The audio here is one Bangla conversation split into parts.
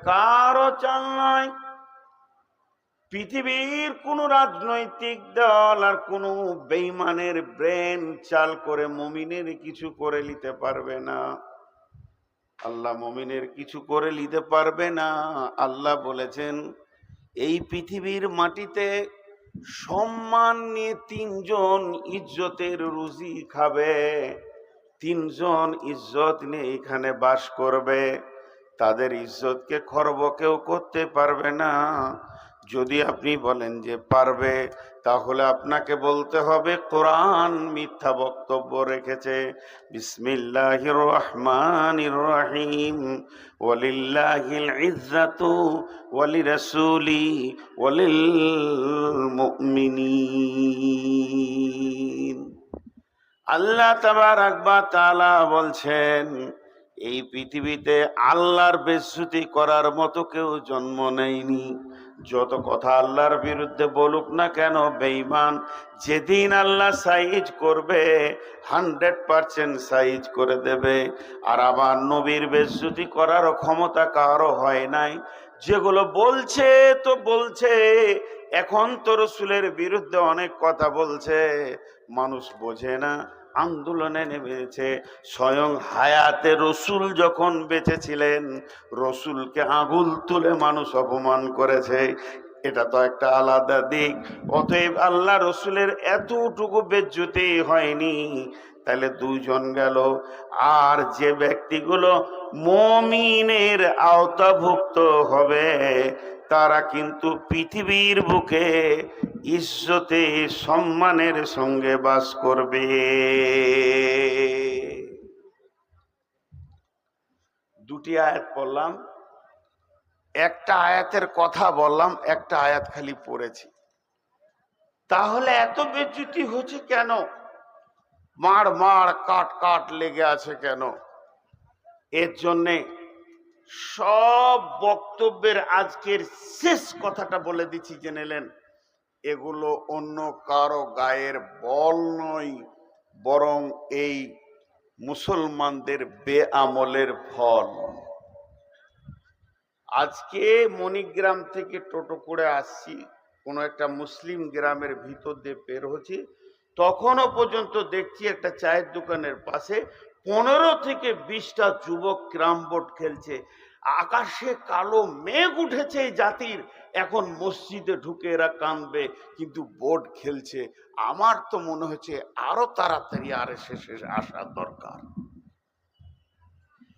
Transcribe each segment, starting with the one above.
কারো চাল নয়। পৃথিবীর কোন রাজনৈতিক দল আর কোন বেঈমানের ব্রেন চাল করে মুমিনের কিছু করে নিতে পারবে না। আল্লাহ মুমিনের কিছু করে নিতে পারবে না। আল্লাহ বলেছেন এই পৃথিবীর মাটিতে সম্মান নিয়ে তিনজন ইজ্জতের রুজি খাবে, তিনজন ইজ্জত নিয়ে এখানে বাস করবে। তাদের ইজ্জতকে খর্ব কেউ করতে পারবে না। যদি আপনি বলেন যে পারবে, তাহলে আপনাকে বলতে হবে কোরআন মিথ্যা বক্তব্য রেখেছে। বিসমিল্লাহির রহমানির রহিম, ওয়ালিল্লাহিল ইজ্জাতু ওয়ালিরাসূলি ওয়ালিল মুমিনিন। আল্লাহ তাবারাক ওয়া তাআলা বলছেন এই পৃথিবীতে আল্লাহর বেইজ্জতি করার মতো কেউ জন্ম নেয়নি। যত কথা আল্লাহর বিরুদ্ধে বলুক না কেন বেঈমান, যেদিন আল্লাহ সাইজ করবে 100% সাইজ করে দেবে। আর আমার নবীর বেইজ্জতি করার ক্ষমতা কারো হয় নাই। যেগুলো বলছে তো বলছে, এখন তো রসুলের বিরুদ্ধে অনেক কথা বলছে, মানুষ বোঝে না, আন্দোলনে নেমেছে। স্বয়ং হায়াতে রসুল যখন বেঁচে ছিলেন, রসুলকে আঙুল তুলে মানুষ অপমান করেছে। এটা তো একটা আলাদা দিক। অতএব আল্লাহ রসুলের এতটুকু বেজ্জতি হয়নি, তাহলে দুইজন গেল। আর যে ব্যক্তিগুলো মুমিনের আওতাভুক্ত হবে, তারা কিন্তু পৃথিবীর বুকে ইজ্জতে সম্মানের সঙ্গে বাস করবে। দুটি আয়াত পড়লাম, একটা আয়াতের কথা বললাম, একটা আয়াত খালি পড়েছি। তাহলে এত বেজ্জতি হচ্ছে কেন? মার মার কাট কাট লেগে আছে কেন? এর জন্যে সব বক্তব্যের আজকের শেষ কথাটা বলে দিচ্ছি, জেনে নেন। এগুলো অন্য কারো গায়ের বল নয়, বরং এই মুসলমানদের বেআমলের ফল। আজকে মণিগ্রাম থেকে টোটো করে আসছি, কোনো একটা মুসলিম গ্রামের ভিতর দিয়ে বের হচ্ছি, তখনও পর্যন্ত দেখছি একটা চায়ের দোকানের পাশে 15 থেকে 20টা যুবক ক্যারাম বোর্ড খেলছে। আকাশে কালো মেঘ উঠেছে এই জাতির, এখন মসজিদে ঢুকে এরা কাঁদবে, কিন্তু বোর্ড খেলছে। আমার তো মনে হচ্ছে আরো তাড়াতাড়ি আরএসএস আসা দরকার।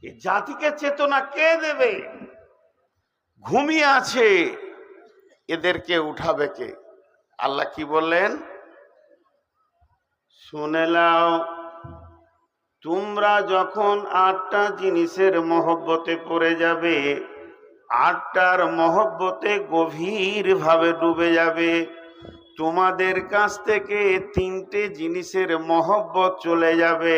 এই জাতিকে চেতনা কে দেবে? ঘুমিয়ে আছে, এদেরকে উঠাবে কে? আল্লাহ কি বললেন শুনে নাও। তোমরা যখন 8টা জিনিসের মহব্বতে পড়ে যাবে, 8টার মহব্বতে গভীর ভাবে ডুবে যাবে, তোমাদের কাছ থেকে 3টে জিনিসের মহব্বত চলে যাবে।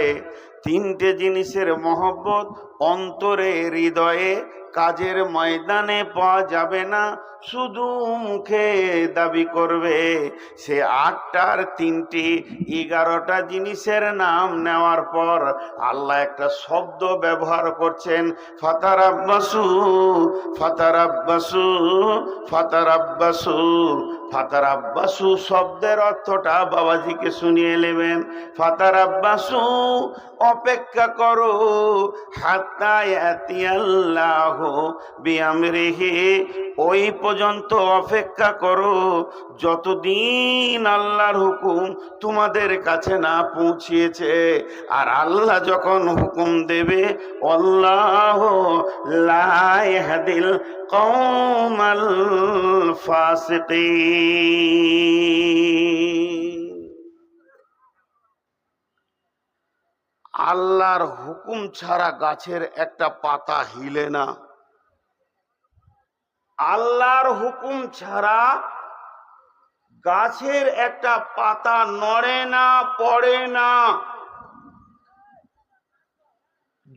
3টে জিনিসের মহব্বত অন্তরে, হৃদয়ে, কাজের ময়দানে পাওয়া যাবে না, শুধু মুখে দাবি করবে। সে 8টার 3টি 11টা জিনিসের নাম নেওয়ার পর আল্লাহ একটা শব্দ ব্যবহার করছেন, ফাতারাব্বাসু ফাতারাব্বাসু ফাতারাব্বাসু। ফাতারাব্বাসু শব্দের অর্থটা বাবাজিকে শুনিয়ে নেবেন। ফাতারাব্বাসু অপেক্ষা করো, হাত্তা ইয়াতিয়াল্লাহু বিআমরিহি, ওই পর্যন্ত অপেক্ষা করো যতদিন আল্লাহর হুকুম তোমাদের কাছে না পৌঁছিয়েছে। আর আল্লাহ যখন হুকুম দেবে, আল্লাহু লা ইয়াহদিল কওমাল ফাসিকিন। আল্লাহর হুকুম ছাড়া গাছের একটা পাতা হিলে না। আল্লাহর হুকুম ছাড়া গাছের একটা পাতা নড়ে না, পড়ে না।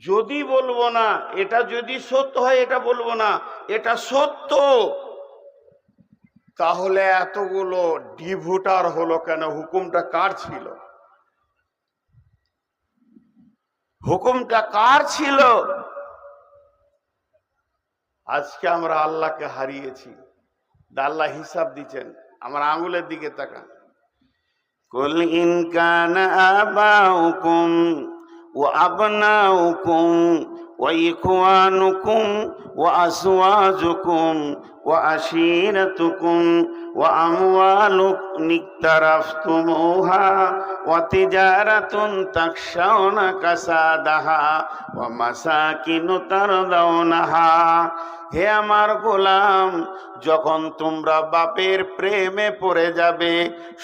যদি বলবো না, এটা যদি সত্য হয়, এটা বলবো না, এটা সত্য, তাহলে এতগুলো ডিভোটার হলো কেন? হুকুমটা কার ছিল? হুকুমটা কার ছিল? আজকে আমরা আল্লাহকে হারিয়েছি। আল্লাহ হিসাব দিচ্ছেন। আমার আঙ্গুলের দিকে তাকান। কুল ইন কানা আবাউকুম ওয়া আবনাউকুম ওয়া ইখওয়ানুকুম ওয়া আসওয়াজুকুম ওয়া আশীরাতুকুম ওয়া আমওয়ালুন ইকতারাফতুমুহা ওয়া তিজারাতুন তাখশাউনা কাসাদাহা ওয়া মাসাকিনু তারদাউনাহা। হে আমার গোলাম, যখন তোমরা বাপের প্রেমে পড়ে যাবে,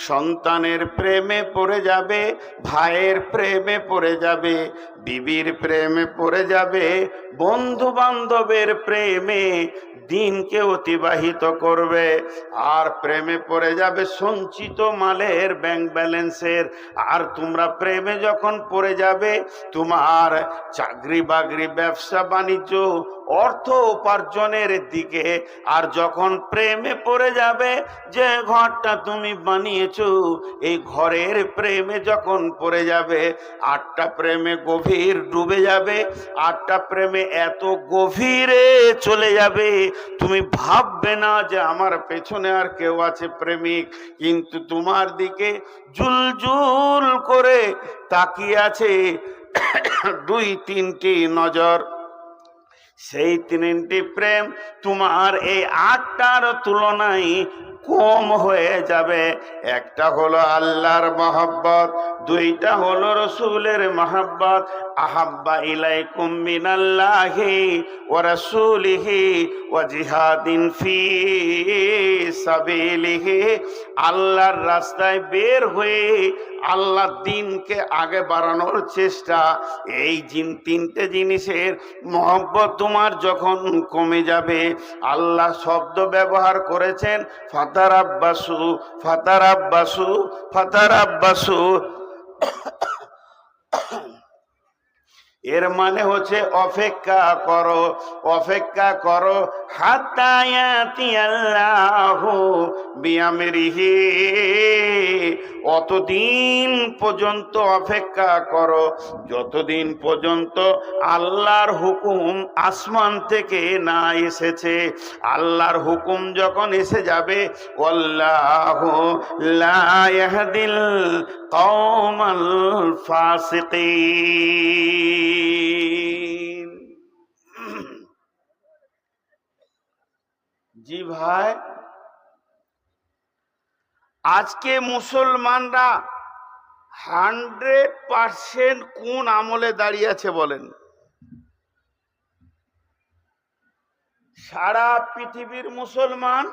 সন্তানের প্রেমে পড়ে যাবে, ভাইয়ের প্রেমে পড়ে যাবে, বিবির প্রেমে পড়ে যাবে, বন্ধু বান্ধবের প্রেমে দিনকে অতিবাহিত করবে, আর প্রেমে পড়ে যাবে সঞ্চিত মালের ব্যাংক ব্যালেন্সের, আর তোমরা প্রেমে যখন পড়ে যাবে তোমার চাকরি বাকরি ব্যবসা বাণিজ্য অর্থ উপার্জনের দিকে, আর যখন প্রেমে পড়ে যাবে যে ঘরটা তুমি বানিয়েছো এই ঘরের প্রেমে যখন পড়ে যাবে, আটটা প্রেমে গভীর ডুবে যাবে, আটটা প্রেমে এত গভীরে চলে যাবে তুমি ভাববে না যে আমার পেছনে আর কেউ আছে প্রেমিক, কিন্তু তোমার দিকে জুলজুল করে তাকিয়ে আছে দুই তিনটি নজর। সেই তিনটি প্রেম তোমার এই আটটার তুলনায় কম হয়ে যাবে। একটা হলো আল্লাহর মহব্বত, দুইটা হলো রসুলের মহব্বত। আহাব্বা ইলাইকুম মিনাল্লাহি ওয়া রাসূলিহি ওয়া জিহাদিন ফি সাবিলিহি। আল্লাহর রাস্তায় বের হয়ে আল্লাহর দ্বীনকে আগে বাড়ানোর চেষ্টা, এই তিনটে জিনিসের মহব্বত তোমার যখন কমে যাবে, আল্লাহ শব্দ ব্যবহার করেছেন ফাতারাব্বাসু ফাতারাব্বাসু ফাতারাব্বাসু। এর মানে হচ্ছে অপেক্ষা করো, অপেক্ষা করো, হাত্তা ইয়াতি আল্লাহু বিআমরিহি। অতদিন পর্যন্ত অপেক্ষা করো যতদিন পর্যন্ত আল্লাহর হুকুম আসমান থেকে না এসেছে। আল্লাহর হুকুম যখন এসে যাবে, আল্লাহু লা ইয়াহদিল কওমাল ফাসিকিন। জি ভাই, আজকে মুসলমানরা 100% কোন আমলে দাঁড়িয়ে আছে বলেন? সারা পৃথিবীর মুসলমান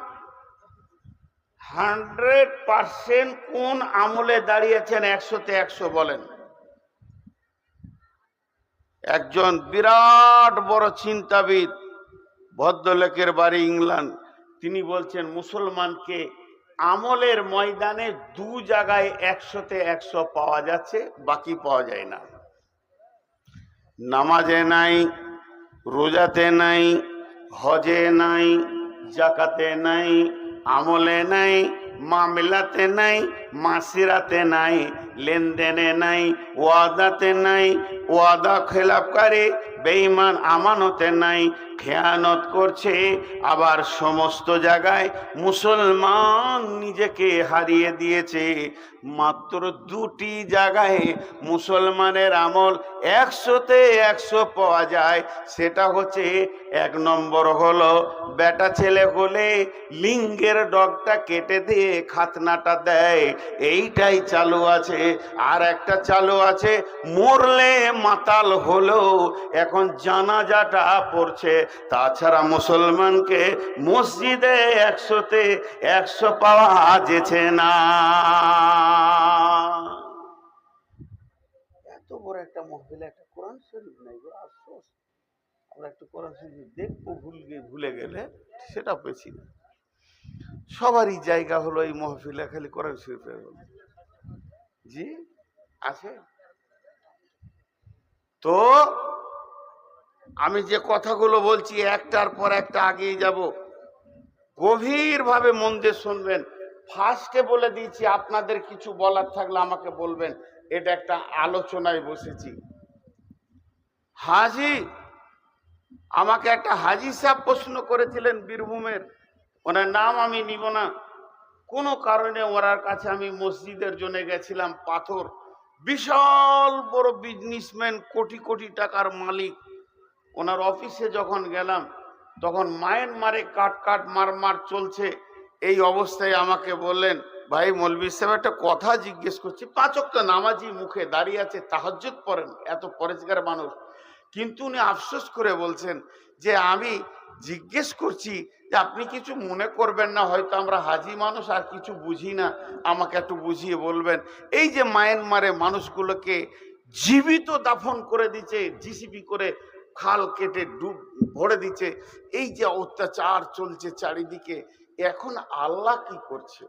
100% কোন আমলে দাঁড়িয়েছেন? 100-তে 100 বলেন। একজন বিরাট বড় চিন্তাবিদ, ভদ্রলোকের বাড়ি ইংল্যান্ড, তিনি বলছেন মুসলমানকে আমলের ময়দানে দু জায়গায় 100-তে 100 পাওয়া যাচ্ছে, বাকি পাওয়া যায় না। নামাজে নাই, রোজাতে নাই, হজে নাই, জাকাতে নাই, আমলে নাই, মামলাতে নাই, মাসিরাতে নাই, লেনদেনে নাই, ওয়াদাতে নাই, ওয়াদা খেলাপকারী বেঈমান আমানতে নাই, খেয়ানত করছে। আবার সমস্ত জায়গায় মুসলমান নিজেকে হারিয়ে দিয়েছে। মাত্র দুটি জায়গায় মুসলমানের আমল 100-তে 100 পাওয়া যায়। সেটা হচ্ছে, এক নম্বর হলো বেটা ছেলে হলে লিঙ্গের ডগটা কেটে দিয়ে খাতনাটা দেয়, এইটাই চালু আছে। আর একটা চালু আছে মরলে মাতাল হলেও এখন জানাজাটা পড়ছে। তাছাড়া মুসলমানকে মসজিদে 100-তে 100 পাওয়া যেছে না। এত বড় একটা মহফিলে একটা কোরআন শরীফ নাই গো, আফসোস। আমরা একটু কোরআন শরীফ দেখবো ভুলে গেলে সেটা পেয়েছি না। সবারই জায়গা হলো এই মহফিলে খালি কোরআন শরীফের। জি আছে তো। আমি যে কথাগুলো বলছি একটার পর একটা আগিয়ে যাব, গভীরভাবে মন দিয়ে শুনবেন। ফার্স্টে বলে দিয়েছি আপনাদের কিছু বলার থাকলে আমাকে বলবেন, এটা একটা আলোচনায় বসেছি। হাজি আমাকে একটা হাজী সাহেব প্রশ্ন করেছিলেন বীরভূমের, ওনার নাম আমি নিব না, কোনো কারণে ওনার কাছে আমি মসজিদের জন্য গেছিলাম। পাথর, বিশাল বড় বিজনেসম্যান, কোটি কোটি টাকার মালিক। ওনার অফিসে যখন গেলাম তখন মায়ানমারে কাট কাট মার মার চলছে। এই অবস্থায় আমাকে বললেন, ভাই মৌলভী সাহেব একটা কথা জিজ্ঞেস করছি। 5 ওয়াক্ত নামাজি, মুখে দাঁড়িয়ে আছে, তাহাজ্জুদ পড়েন, এত পরেজগার মানুষ, কিন্তু উনি আফসোস করে বলছেন যে আমি জিজ্ঞেস করছি যে আপনি কিছু মনে করবেন না, হয়তো আমরা হাজি মানুষ আর কিছু বুঝি না, আমাকে একটু বুঝিয়ে বলবেন। এই যে মায়ানমারে মানুষগুলোকে জীবিত দাফন করে দিচ্ছে, জিসিপি করে খাল কেটে ডুব ভরে দিচ্ছে, এই যে অত্যাচার চলছে চারিদিকে, এখন আল্লাহ কি করছে?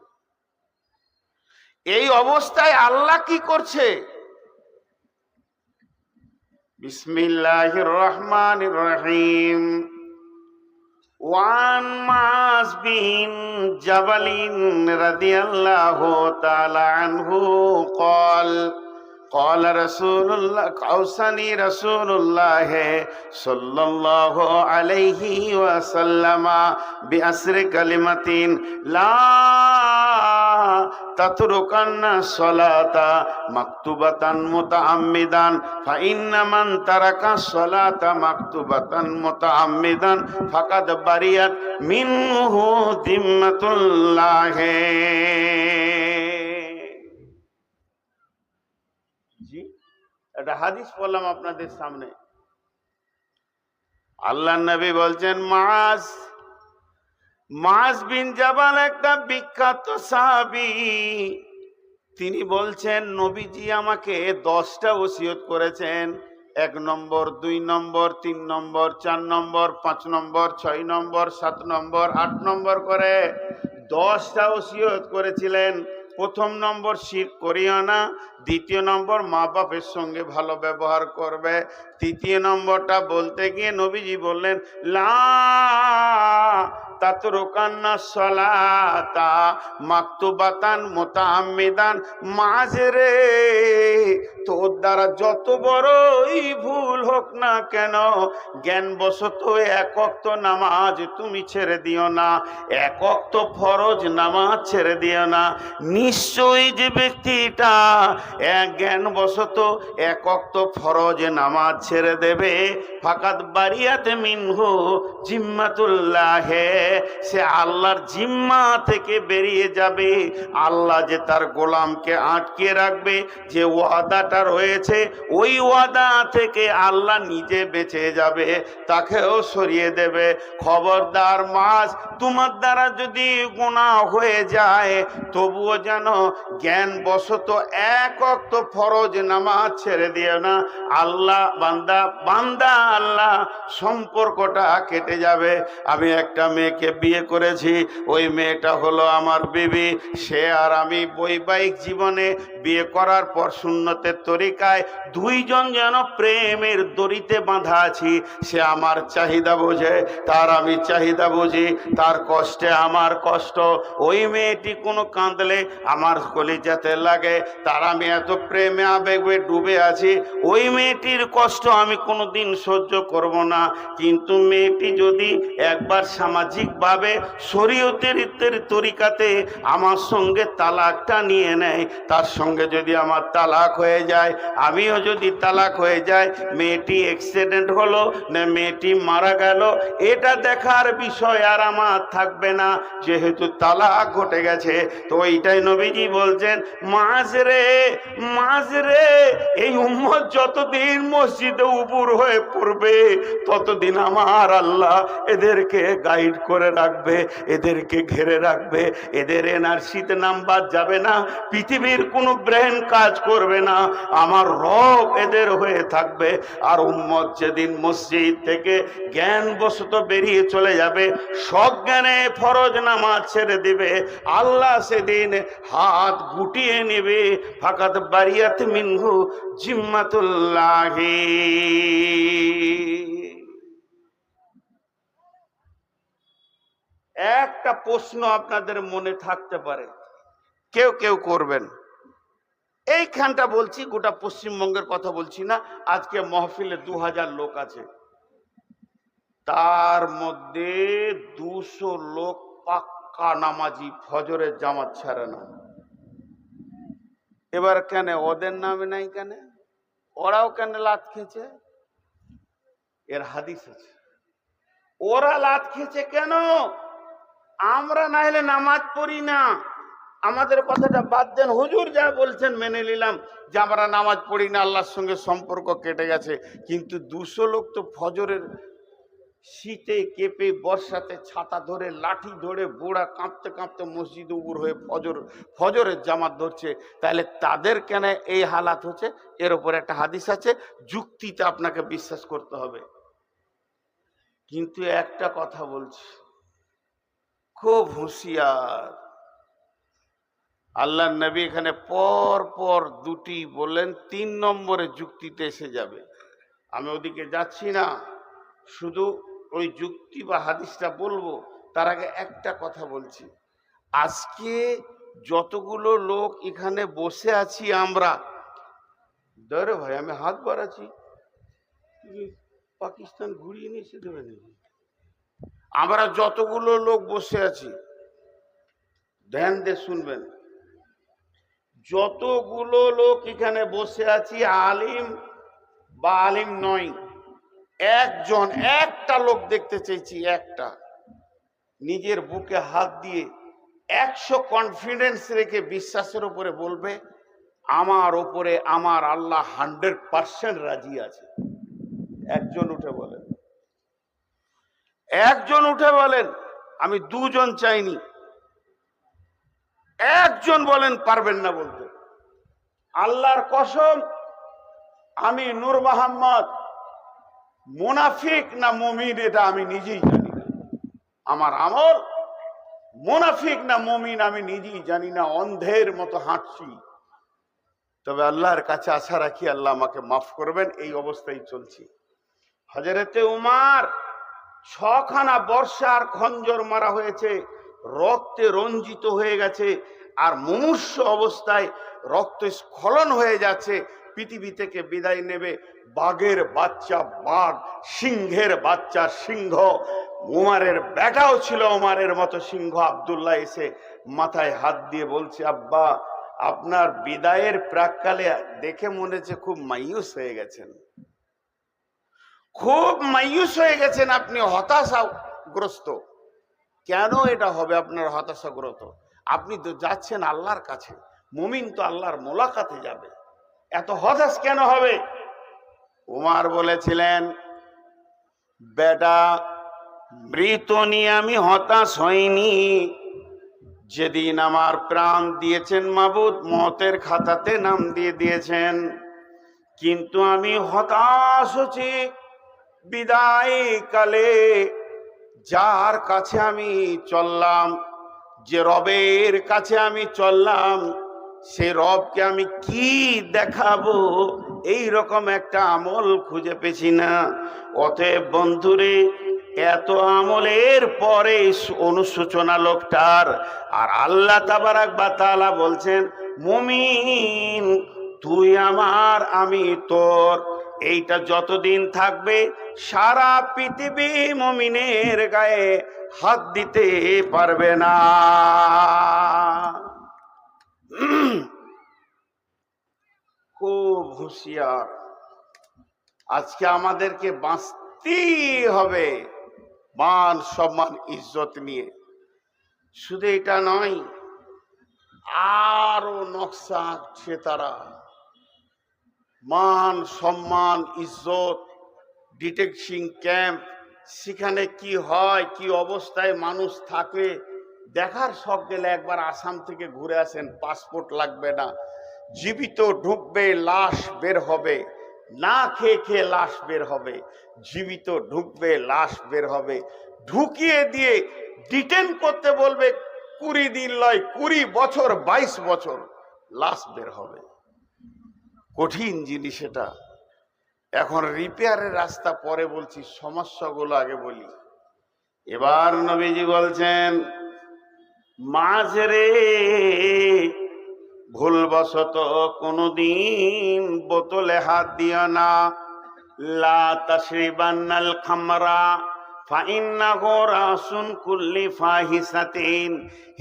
এই অবস্থায় আল্লাহ কি করছে? বিসমিল্লাহির রহমানির রহিম। ওয়ান মাস বিন জাবালিন রাদিয়াল্লাহু তাআলা আনহু قال قال رسول الله اوصاني رسول الله صلى الله عليه وسلم بعشر كلمات لا تتركن الصلاة مكتوبة متعمدا فإن من ترك الصلاة مكتوبة متعمدا فقد برئت منه ذمة الله। জি, একটা হাদিস বললাম আপনাদের সামনে। আল্লাহর নবী বলছেন, মাস বিন জাবাল একটা বিখ্যাত সাহাবী, তিনি বলছেন নবীজি আমাকে 10টা ওসিয়ত করেছেন। 1 নম্বর, 2 নম্বর, 3 নম্বর, 4 নম্বর, 5 নম্বর, 6 নম্বর, 7 নম্বর, 8 নম্বর করে 10টা ওসিয়ত করেছিলেন। 1ম নম্বর শিরক করিও না, 2য় নম্বর মা বাপের সঙ্গে ভালো ব্যবহার করবে, 3য় নম্বরটা বলতে গিয়ে নবীজি বললেন লা তাতরুকান্না সলাতা মাকতুবাতান মুতাআম্মিদান। মাঝরে তোর দ্বারা যত বড়ই ভুল হোক না কেন, জ্ঞানবশত 1 ওয়াক্ত নামাজ তুমি ছেড়ে দিও না, 1 ওয়াক্ত ফরজ নামাজ ছেড়ে দিও না। নিশ্চয়ই যে ব্যক্তিটা জ্ঞানবশত 1 ওয়াক্ত ফরজ নামাজ ছেড়ে দেবে, ফাকাত বারিয়াত মিনহু জিম্মাতুল্লাহ, সে আল্লাহর জিম্মা থেকে বেরিয়ে যাবে। আল্লাহ যে তার গোলামকে আটকে রাখবে, যে ওয়াদাটা রয়েছে, ওই ওয়াদা থেকে আল্লাহ নিজে বেঁচে যাবে, তাকেও সরিয়ে দেবে। খবরদার মাস, তোমার দ্বারা যদি গুনাহ হয়ে যায় তবুও যেন জ্ঞানবশত 1 ওয়াক্ত ফরজ নামাজ ছেড়ে দিও না। আল্লাহ বান্দা আল্লাহ সম্পর্কটা কেটে যাবে। আমি একটা মেয়েকে বিয়ে করেছি, ওই মেয়েটা হলো আমার বিবি। সে আর আমি বৈবাহিক জীবনে বিয়ে করার পর সুন্নতের তরিকায় 2 জন যেন প্রেমের দড়িতে বাঁধা আছি। সে আমার চাহিদা বোঝে, তার আমি চাহিদা বুঝি, তার কষ্টে আমার কষ্ট। ওই মেয়েটি কোনো কাঁদলে আমার কলিজাতে লাগে, তার আমি এত প্রেমে আবেগে ডুবে আছি। ওই মেয়েটির কষ্ট আমি কোনোদিন সহ্য করব না। কিন্তু মেয়েটি যদি একবার সামাজিকভাবে শরীয়তের তরিকাতে আমার সঙ্গে তালাকটা নিয়ে নেয়, তার সঙ্গে যদি আমার তালাক হয়ে যায়, আমিও যদি তালাক হয়ে যায়, মেয়েটি অ্যাক্সিডেন্ট হলো না মেয়েটি মারা গেল, এটা দেখার বিষয় আর আমার থাকবে না, যেহেতু তালাক ঘটে গেছে। তো এইটাই নবীজি বলছেন, মাঝরে এই উম্মত যতদিন মসজিদে উপুর হয়ে পড়বে ততদিন আমার আল্লাহ এদেরকে গাইড করে রাখবে, এদেরকে ঘিরে রাখবে। এদের এনআরসিতে নাম্বার যাবে না, পৃথিবীর কোনো ব্রেন কাজ করবে না, আমার রব এদের হয়ে থাকবে। আর উম্মত যেদিন মসজিদ থেকে জ্ঞানবশত বেরিয়ে চলে যাবে, সজ্ঞানে ফরজ নামাজ ছেড়ে দিবে, আল্লাহ সেদিন হাত গুটিয়ে নেবে, ফাকাত বারিয়াত মিনহু জিম্মাতুল্লাহি। একটা প্রশ্ন আপনাদের মনে থাকতে পারে, কেউ কেউ করবেন, এইখানটা বলছি, গোটা পশ্চিমবঙ্গের কথা বলছি না, আজকে মহফিলে 2000 লোক আছে। তার মধ্যে 200 লোক পাক্কা নামাজি, ফজরের জামাত ছাড়ে না। এবার কেন ওদের নামে নাই? কেন ওরাও কেন লাত খেয়েছে? এর হাদিস আছে। ওরা লাত খেয়েছে কেন? আমরা না হলে নামাজ পড়ি না, আমাদের কথাটা বাদ দেন, হুজুর যা বলছেন মেনে নিলাম যে আমরা নামাজ পড়ি না, আল্লাহর সঙ্গে সম্পর্ক কেটে গেছে। কিন্তু 200 লোক তো ফজরের শীতে কেঁপে, বর্ষাতে ছাতা ধরে, লাঠি ধরে, বুড়া কাঁপতে কাঁপতে মসজিদে উপর হয়ে ফজরের জামাত ধরছে। তাহলে তাদের কেন এই হালাত হচ্ছে? এর উপর একটা হাদিস আছে, যুক্তিতে আপনাকে বিশ্বাস করতে হবে। কিন্তু একটা কথা বলছি, খুব হুঁশিয়ার। আল্লাহর নবী এখানে পর পর দুটি বললেন, 3 নম্বরে যুক্তিতে এসে যাবে। আমি ওদিকে যাচ্ছি না, শুধু ওই যুক্তি বা হাদিসটা বলবো। তার আগে একটা কথা বলছি, আজকে যতগুলো লোক এখানে বসে আছি আমরা, ধরে ভাই আমি হাত বাড়াচ্ছি, পাকিস্তান ঘুরিয়ে নিয়ে এসে দেবে নাকি? আমরা যতগুলো লোক বসে আছি, ধ্যান দিয়ে শুনবেন, যতগুলো লোক এখানে বসে আছি, আলিম বা আলিম নয়, একজন একটা লোক দেখতে চাইছি, একটা নিজের বুকে হাত দিয়ে 100 কনফিডেন্স রেখে বিশ্বাসের উপরে বলবে, আমার উপরে আমার আল্লাহ 100% রাজি আছে। একজন উঠে বলেন, একজন উঠে বলেন। আমি 2 জন চাইনি, একজন বলেন পারবেন না বলতে। আল্লাহর কসম, আমি নূর মোহাম্মদ মুনাফিক না মুমিন এটা আমি নিজেই জানি না। আমার আমল মুনাফিক না মুমিন আমি নিজেই জানি না, অন্ধের মতো হাঁটছি। তবে আল্লাহর কাছে আশা রাখি আল্লাহ আমাকে মাফ করবেন, এই অবস্থায় চলছি। হযরতে উমর 6 খানা বর্ষার খঞ্জর মারা হয়েছে, রক্তে রঞ্জিত হয়ে গেছে, আর মুমূর্ষ অবস্থায় রক্ত স্খলন হয়ে যাচ্ছে। পৃথিবী থেকে বিদায় নেবে বাঘের বাচ্চা বাঘ, সিংহের বাচ্চা সিংহ। উমারের বেটাও ছিল উমারের মতো সিংহ। আব্দুল্লাহ এসে মাথায় হাত দিয়ে বলছে, আব্বা আপনার বিদায়ের প্রাককালে দেখে মনে হচ্ছে খুব মায়ুস হয়ে গেছেন, খুব মায়ুস হয়ে গেছেন, আপনি হতাশাগ্রস্ত। কেন এটা হবে আপনার হতাশাগ্রস্ত? আপনি তো যাচ্ছেন আল্লাহর কাছে, মুমিন তো আল্লাহর মোলাকাতে যাবে, এত হতাশ কেন হবে? উমর বলেছিলেন, বেটা মৃত নিয়ে আমি হতাশ হইনি, যেদিন আমার প্রাণ দিয়েছেন মাবুদ মতের খাতাতে নাম দিয়ে দিয়েছেন। কিন্তু আমি হতাশ হচ্ছি বিদায় কালে, যার কাছে আমি চললাম, যে রবের কাছে আমি চললাম, সে রবকে আমি কি দেখাবো, এই রকম একটা আমল খুঁজে পেছি না। অতএব বন্ধুরে, এত আমলের পরে অনুশোচনা লোকটার। আর আল্লাহ তাবারাক ওয়া তাআলা বলছেন, মুমিন তুই আমার আমি তোর, এইটা যতদিন থাকবে সারা পৃথিবী মুমিনের গায়ে হাত দিতে পারবে না। খুব হুঁশিয়ার, আজকে আমাদেরকে বাঁচতেই হবে মান সম্মান ইজ্জত নিয়ে। শুধু এটা নয়, আরো নকশা আঁকছে তারা। মান সম্মান ইজ্জত, ডিটেকশন ক্যাম্প, সেখানে কি হয়, কি অবস্থায় মানুষ থাকে দেখার শখ গেলে একবার আসাম থেকে ঘুরে আসেন, পাসপোর্ট লাগবে না, জীবিত ঢুকবে লাশ বের হবে, না খেয়ে খেয়ে লাশ বের হবে, জীবিত ঢুকবে লাশ বের হবে, ঢুকিয়ে দিয়ে ডিটেন করতে বলবে 20 দিন নয় 20 বছর 22 বছর, লাশ বের হবে। কঠিন জিনিস এটা। এখন রিপেয়ারের রাস্তা পরে বলছি, সমস্যাগুলো আগে বলি। এবার নবীজি বলছেন, মাঝরে ভুলবশত কোনদিন বোতলে হাত দিও না। লা তাশরিবান্নাল খামরা ফাইন্নাহু রাসুন কুল্লি ফাহিসাতিন,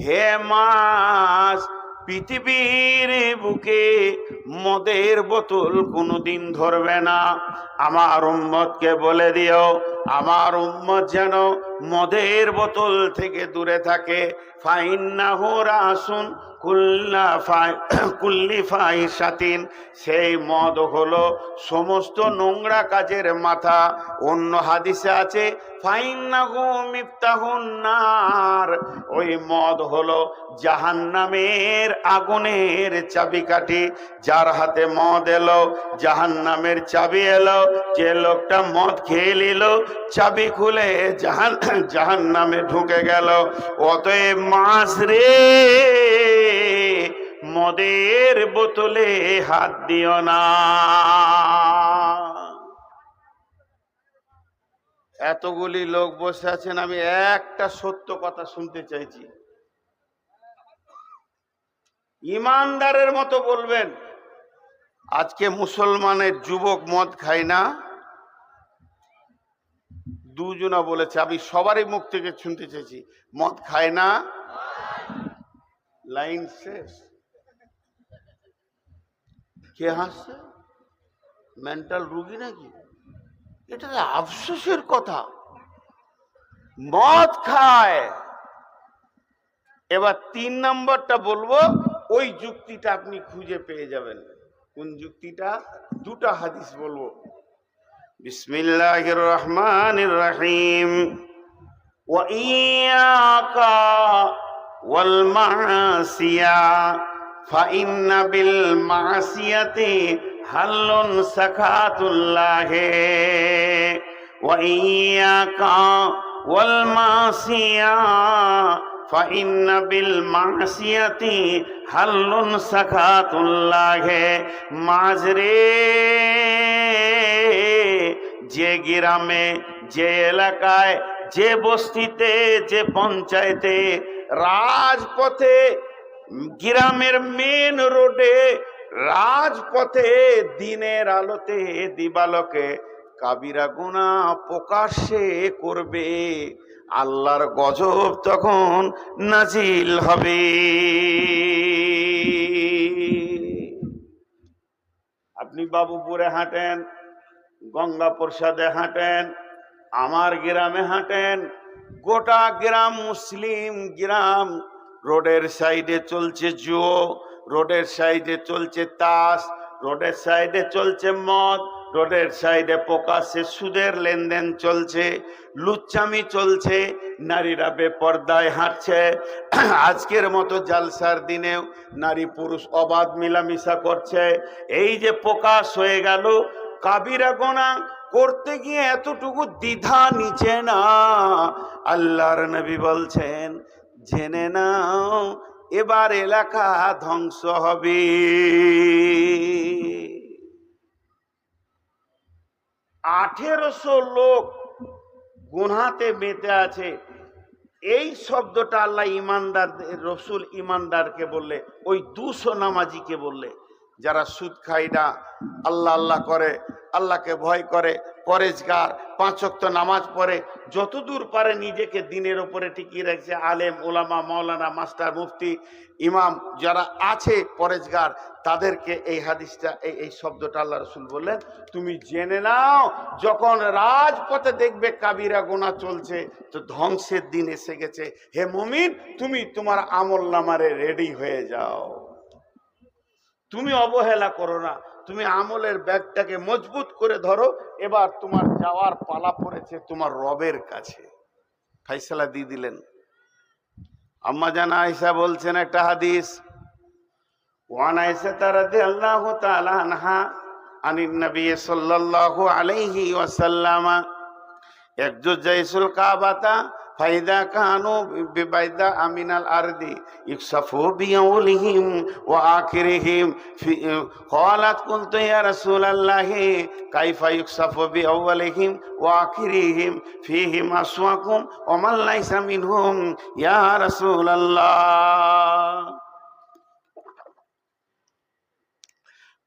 হে মাছ, পৃথিবীর বুকে মদের বোতল কোনোদিন ধরবে না। আমার উম্মতকে বলে দিও, আমার উম্মত যেন মদের বোতল থেকে দূরে থাকে। ফাইন্নাহু রাসুন কুল্লি ফাহিসাতিন, সেই মদ হলো সমস্ত নোংরা কাজের মাথা। অন্য হাদিসে আছে ফাইন্নাহু মিফতাহুন নার, ওই মদ হলো জাহান্নামের আগুনের চাবিকাঠি। যার হাতে মদ এলো জাহান্নামের চাবি এলো। যে লোকটা মদ খেয়ে নিল চাবি খুলে জাহান্নামে ঢুকে গেল। অতএব মাছ রে, মদের বোতলে হাত দিও না। এতগুলি লোক বসে আছেন, আমি একটা সত্য কথা শুনতে চাইছি। ইমানদারের মতো বলবেন, আজকে মুসলমানের যুবক মদ খায় না? দুজনা বলেছে, আমি সবারই মুখ থেকে শুনতে চাইছি, মদ খায় না? লাইন শেষ। কে হাসছে? মেন্টাল রুগী নাকি? এটা আফসোসের কথা, মদ খায়। এবার 3 নম্বরটা বলবো, ওই যুক্তিটা আপনি খুঁজে পেয়ে যাবেন। কোন যুক্তিটা? দুটা হাদিস বলবো। বিসমিল্লাহির রহমানির রহিম। ওয়া ইয়াকা ওয়াল মাসিয়া ফাইন্না বিল মাসিয়াতি হাল্লুন সাকাতুল্লাহ। ওয়া ইয়াকা ওয়াল মাসিয়া ফাইন্না বিল মাসিয়াতি হাল্লুন সাকাতুল্লাহ। মাজরে, যে গ্রামে, যে এলাকায়, যে বস্তিতে, যে পঞ্চায়েতে, রাজপথে, গ্রামের মেন রোডে, রাজপথে, দিনের আলোতে, দিবালোকে কাবিরা গুনাহ প্রকাশ্যে করবে, আল্লাহর গজব তখন নাজিল হবে। আপনি বাবুপুরে হাঁটেন, গঙ্গা প্রসাদে হাঁটেন, আমার গ্রামে হাঁটেন, গোটা গ্রাম মুসলিম গ্রাম। রোডের সাইডে চলছে জুয়ো, রোডের সাইডে চলছে তাস, রোডের সাইডে চলছে মদ, রোডের সাইডে প্রকাশ্যে সুদের লেনদেন চলছে, লুচ্চামি চলছে, নারীরা বেপর্দায় হাঁটছে। আজকের মতো জালসার দিনেও নারী পুরুষ অবাধ মিলামিশা করছে। এই যে প্রকাশ হয়ে গেল, কাবিরা গুনাহ করতে গিয়ে এতটুকু দ্বিধা নিচে না। আল্লাহর নবী বলছেন, জেনে নাও এবার এলাকা ধ্বংস হবে। 1800 লোক গুনাতে মেতে আছে। এই শব্দটা আল্লাহ ইমানদার, রসুল ইমানদারকে বললে, ওই 200 নামাজিকে বললে, যারা সুদ খায় না, আল্লাহ আল্লাহ করে, আল্লাহকে ভয় করে, পরেজগার, 5 ওয়াক্ত নামাজ পড়ে, যতদূর পারে নিজেকে দিনের ওপরে টিকিয়ে রাখছে, আলেম ওলামা মাওলানা মাস্টার মুফতি ইমাম যারা আছে পরেজগার, তাদেরকে এই হাদিসটা, এই শব্দটা আল্লাহ রসুল বললেন, তুমি জেনে নাও যখন রাজপথে দেখবে কাবিরা গুনাহ চলছে, তো ধ্বংসের দিন এসে গেছে। হে মুমিন, তুমি তোমার আমল নামারে রেডি হয়ে যাও, তুমি অবহেলা করো না, তুমি আমলের ব্যাগটাকে মজবুত করে ধরো। এবার তোমার যাওয়ার পালা পড়েছে তোমার রবের কাছে। ফাইসালা দিয়ে দিলেন। আম্মা জান আয়েশা বলছেন একটা হাদিস, ওয়ান আয়েশা রাদিয়াল্লাহু তাআলা আনহা আনিন নবী সাল্লাল্লাহু আলাইহি ওয়াসাল্লাম একজুজাইসুল কাবাতা ফাইদা কানু বিবাইদা আমিনাল আরদি ইকসাফু বিআউলিহিম ওয়া আখিরিহিম ক্বালাত কুনতু ইয়া রাসূলুল্লাহি কাইফা ইকসাফু বিআউলিহিম ওয়া আখিরিহিম ফীহিম আসওয়াকুম ওয়া মান লাইসা মিনহুম ইয়া রাসূলুল্লাহ।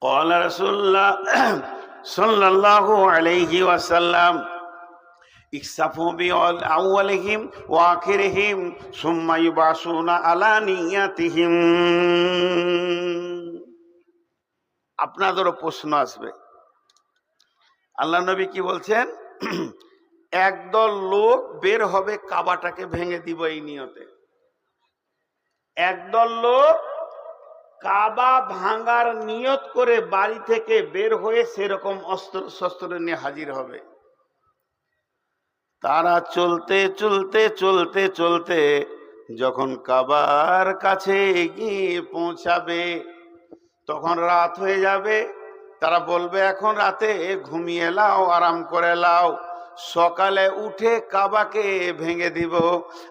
ক্বালা রাসূলুল্লাহ সাল্লাল্লাহু আলাইহি ওয়াসাল্লাম ইকসাফু বিআউয়ালিহিম ওয়া আখিরিহিম সুম্মা ইউবাসুনা আলা নিয়াতিহিম। আপনাদেরও প্রশ্ন আসবে, আল্লাহ নবী কি বলছেন? একদল লোক বের হবে কাবাটাকে ভেঙে দিব এই নিয়তে। একদল লোক কাবা ভাঙার নিয়ত করে বাড়ি থেকে বের হয়ে সেরকম অস্ত্র শস্ত্র নিয়ে হাজির হবে। তারা চলতে চলতে চলতে চলতে যখন কাবার কাছে গিয়ে পৌঁছাবে তখন রাত হয়ে যাবে। তারা বলবে এখন রাতে ঘুমিয়ে লাও, আরাম করে লাও, সকালে উঠে কাবাকে ভেঙে দিব।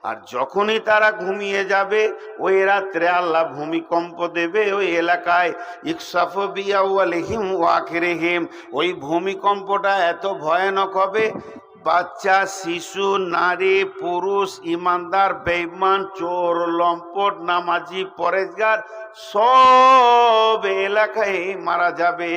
আর যখনই তারা ঘুমিয়ে যাবে ওই রাত্রে আল্লাহ ভূমিকম্প দেবে ওই এলাকায়। ইকসাফু বিআউয়ালিহিম ওয়া আখিরিহিম। ওই ভূমিকম্পটা এত ভয়ানক হবে, বাচ্চা, শিশু, নারী, পুরুষ, ইমানদার, বেঈমান, চোর, লম্পট, নামাজি, পরেজগার সব এলাকায় মারা যাবে।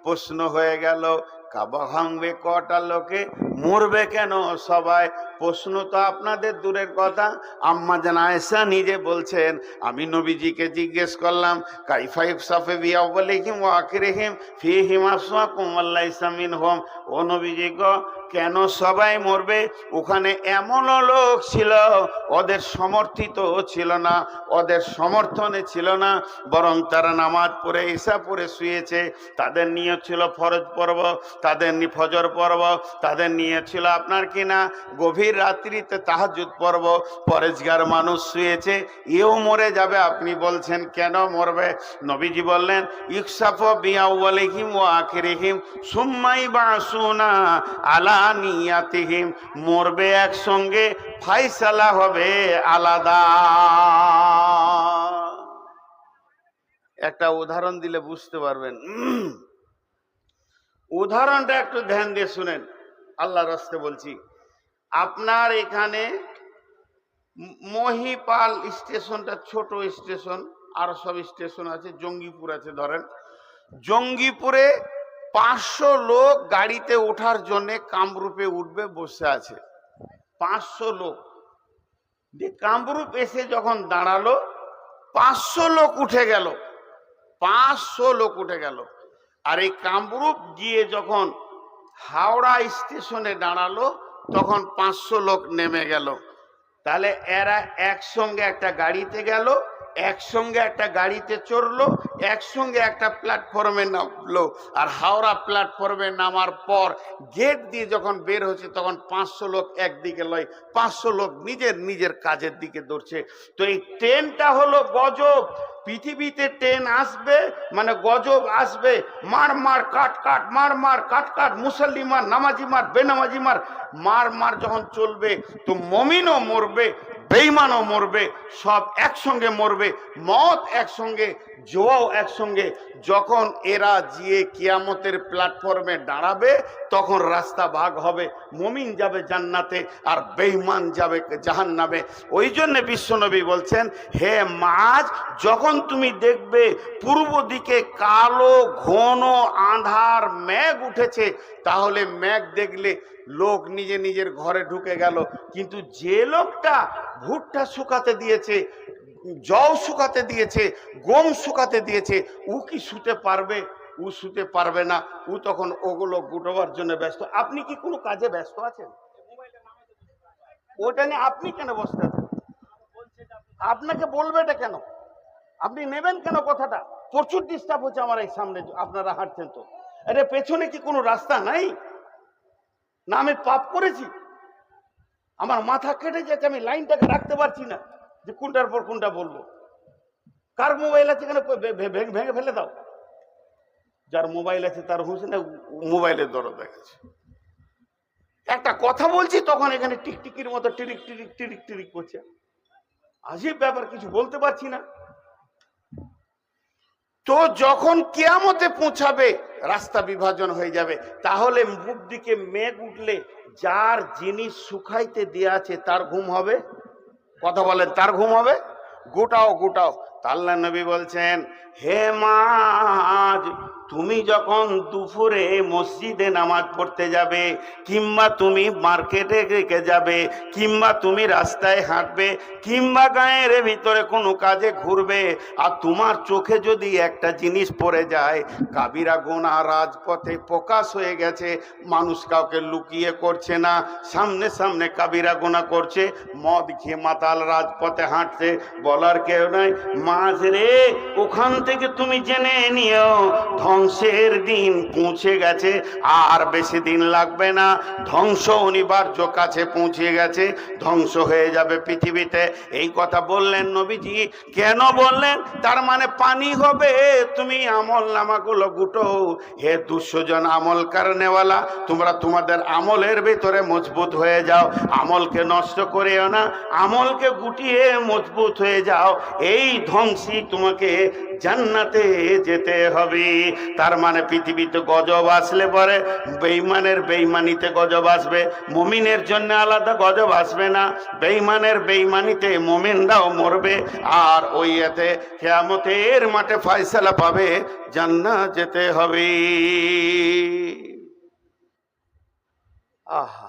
প্রশ্ন হয়ে গেল, কাবা ভাঙবে কটা লোকে, মরবে কেন সবাই? প্রশ্ন তো আপনাদের দূরের কথা, আম্মা জান আয়েশা নিজে বলছেন, আমি নবীজিকে জিজ্ঞেস করলাম কাইফা ইকসাফু বিআউয়ালিহিম ওয়া আখিরিহিম ফীহিম আসওয়াকুম ওয়া লাইসা মিনহুম। ও নবীজি গো, কেন সবাই মরবে? ওখানে এমনও লোক ছিল ওদের সমর্থিত ছিল না, ওদের সমর্থনে ছিল না, বরং তারা নামাজ পড়ে ঈশা পড়ে শুয়েছে। তাদের নিয়ে ছিল ফরজ পর্ব, তাদের ফজর পর্ব, তাদের নিয়ে ছিল আপনার কিনা গভীর রাত্রিতে তাহাজ্জুদ পর্ব। পরেজগার মানুষ শুয়েছে, এও মরে যাবে, আপনি বলছেন কেন মরবে? নবীজি বললেন ইকসাফু বিআউয়ালিহিম ওয়া আখিরিহিম সুম্মা ইউবাসুনা আলা নিয়াতিহিম। মরবে একসঙ্গে, ফায়সালা হবে আলাদা। একটা উদাহরণ দিলে বুঝতে পারবেন। উদাহরণটা একটু ধ্যান দিয়ে শুনেন, আল্লাহর রাস্তে বলছি। আপনার এখানে মহিপাল স্টেশনটা ছোট স্টেশন, আর সব স্টেশন আছে, জঙ্গিপুর আছে ধরেন। জঙ্গিপুরে 500 লোক গাড়িতে ওঠার জন্য কামরূপে উঠবে বসে আছে। 500 লোক। কামরূপ এসে যখন দাঁড়ালো 500 লোক উঠে গেল, 500 লোক উঠে গেল। আর এই কামরূপ গিয়ে যখন হাওড়া স্টেশনে দাঁড়ালো তখন 500 লোক নেমে গেল। তাহলে এরা একসঙ্গে একটা গাড়িতে গেল, একসঙ্গে একটা গাড়িতে চড়লো, একসঙ্গে একটা প্ল্যাটফর্মে নামলো। আর হাওড়া প্ল্যাটফর্মে নামার পর গেট দিয়ে যখন বের হচ্ছে তখন 500 লোক একদিকে লয়, 500 লোক নিজের নিজের কাজের দিকে দৌড়ছে। তো এই ট্রেনটা হলো গজব। পৃথিবীতে ট্রেন আসবে মানে গজব আসবে। মার মার কাট কাট, মার মার কাট কাট, মুসল্লি মার, নামাজি মার, বেনামাজি মার, মার মার যখন চলবে তো মমিনও মরবে, বেঈমানও মরবে, সব একসঙ্গে মরবে। মত একসঙ্গে, জোয়াও একসঙ্গে। যখন এরা গিয়ে কিয়ামতের প্ল্যাটফর্মে দাঁড়াবে তখন রাস্তা ভাগ হবে, মুমিন যাবে জান্নাতে আর বেঈমান যাবে জাহান্নামে। ওই জন্য বিশ্বনবী বলছেন, হে মাঝ, যখন তুমি দেখবে পূর্ব দিকে কালো ঘন আঁধার মেঘ উঠেছে, তাহলে মেঘ দেখলে লোক নিজে নিজের ঘরে ঢুকে গেল। কিন্তু যে লোকটা ভুট্টা শুকাতে দিয়েছে, জল শুকাতে দিয়েছে, গম শুকাতে দিয়েছে, ও কি শুতে পারবে? ও শুতে পারবে না। ও তখন ওগুলো গুটোবার জন্য ব্যস্ত। আপনি কি কোনো কাজে ব্যস্ত আছেন? ওটা নিয়ে আপনি কেন বসতে আছেন? আপনাকে বলবে এটা কেন? আপনি নেবেন কেন কথাটা? প্রচুর ডিস্টার্ব হচ্ছে আমার এই সামনে, আপনারা হাঁটছেন তো। আরে পেছনে কি কোনো রাস্তা নাই? না আমি পাপ করেছি? আমার মাথা কেটে যাচ্ছে, আমি লাইনটাকে রাখতে পারছি না যে কোনটার পর কোনটা বলবো। কার মোবাইল আছে কেন ভেঙে ফেলে দাও। যার মোবাইল আছে তার হুঁশ না, মোবাইলের দরদ দেখাচ্ছে। একটা কথা বলছি তখন এখানে টিকটিকির মতো টিরিক টিরিক টিরিক টিরিক করছে। আজীব ব্যাপার, কিছু বলতে পারছি না। তো যখন কিয়ামতে পৌঁছাবে রাস্তা বিভাজন হয়ে যাবে, তাহলে মুখ দিকে মেঘ উঠলে যার জিনিস শুকাইতে দেয়া আছে তার ঘুম হবে? কথা বলেন, তার ঘুম হবে? গোটাও গোটাও। আল্লাহ নবী বলছেন, হে মাঝ, তুমি যখন দুপুরে মসজিদে নামাজ পড়তে যাবে, কিংবা তুমি মার্কেটে যাবে, কিংবা তুমি রাস্তায় হাঁটবে, কিংবা গায়ের ভিতরে কোনো কাজে ঘুরবে, আর তোমার চোখে যদি একটা জিনিস পড়ে যায়, কাবিরা গুনাহ রাজপথে প্রকাশ হয়ে গেছে, মানুষ কাউকে লুকিয়ে করছে না, সামনে সামনে কাবিরা গুনাহ করছে, মদ খেয়ে মাতাল রাজপথে হাঁটছে, বলার কেউ নাই। মাঝরে ওখান থেকে তুমি জেনে নিও ধ্বংসের দিন পৌঁছে গেছে, আর বেশি দিন লাগবে না, ধ্বংস অনিবার্য কাছে পৌঁছে গেছে, ধ্বংস হয়ে যাবে পৃথিবীতে। এই কথা বললেন নবীজি। কেন বললেন? তার মানে পানি হবে। তুমি আমল নামাগুলো গুটো, হে 200 জন আমল কারণেওয়ালা, তোমরা তোমাদের আমলের ভিতরে মজবুত হয়ে যাও, আমলকে নষ্ট করেও না, আমলকে গুটিয়ে মজবুত হয়ে যাও। এই ধ্বংসী তোমাকে জান্নাতে যেতে হবে। তার মানে পৃথিবীতে গজব আসলে পরে বেঈমানের বেঈমানিতে গজব আসবে, মুমিনের জন্য আলাদা গজব আসবে না। বেঈমানের বেঈমানিতে মুমিনরাও মরবে, আর ওই এতে কিয়ামতের মাঠে ফয়সালা পাবে, জান্নাত যেতে হবে। আহা,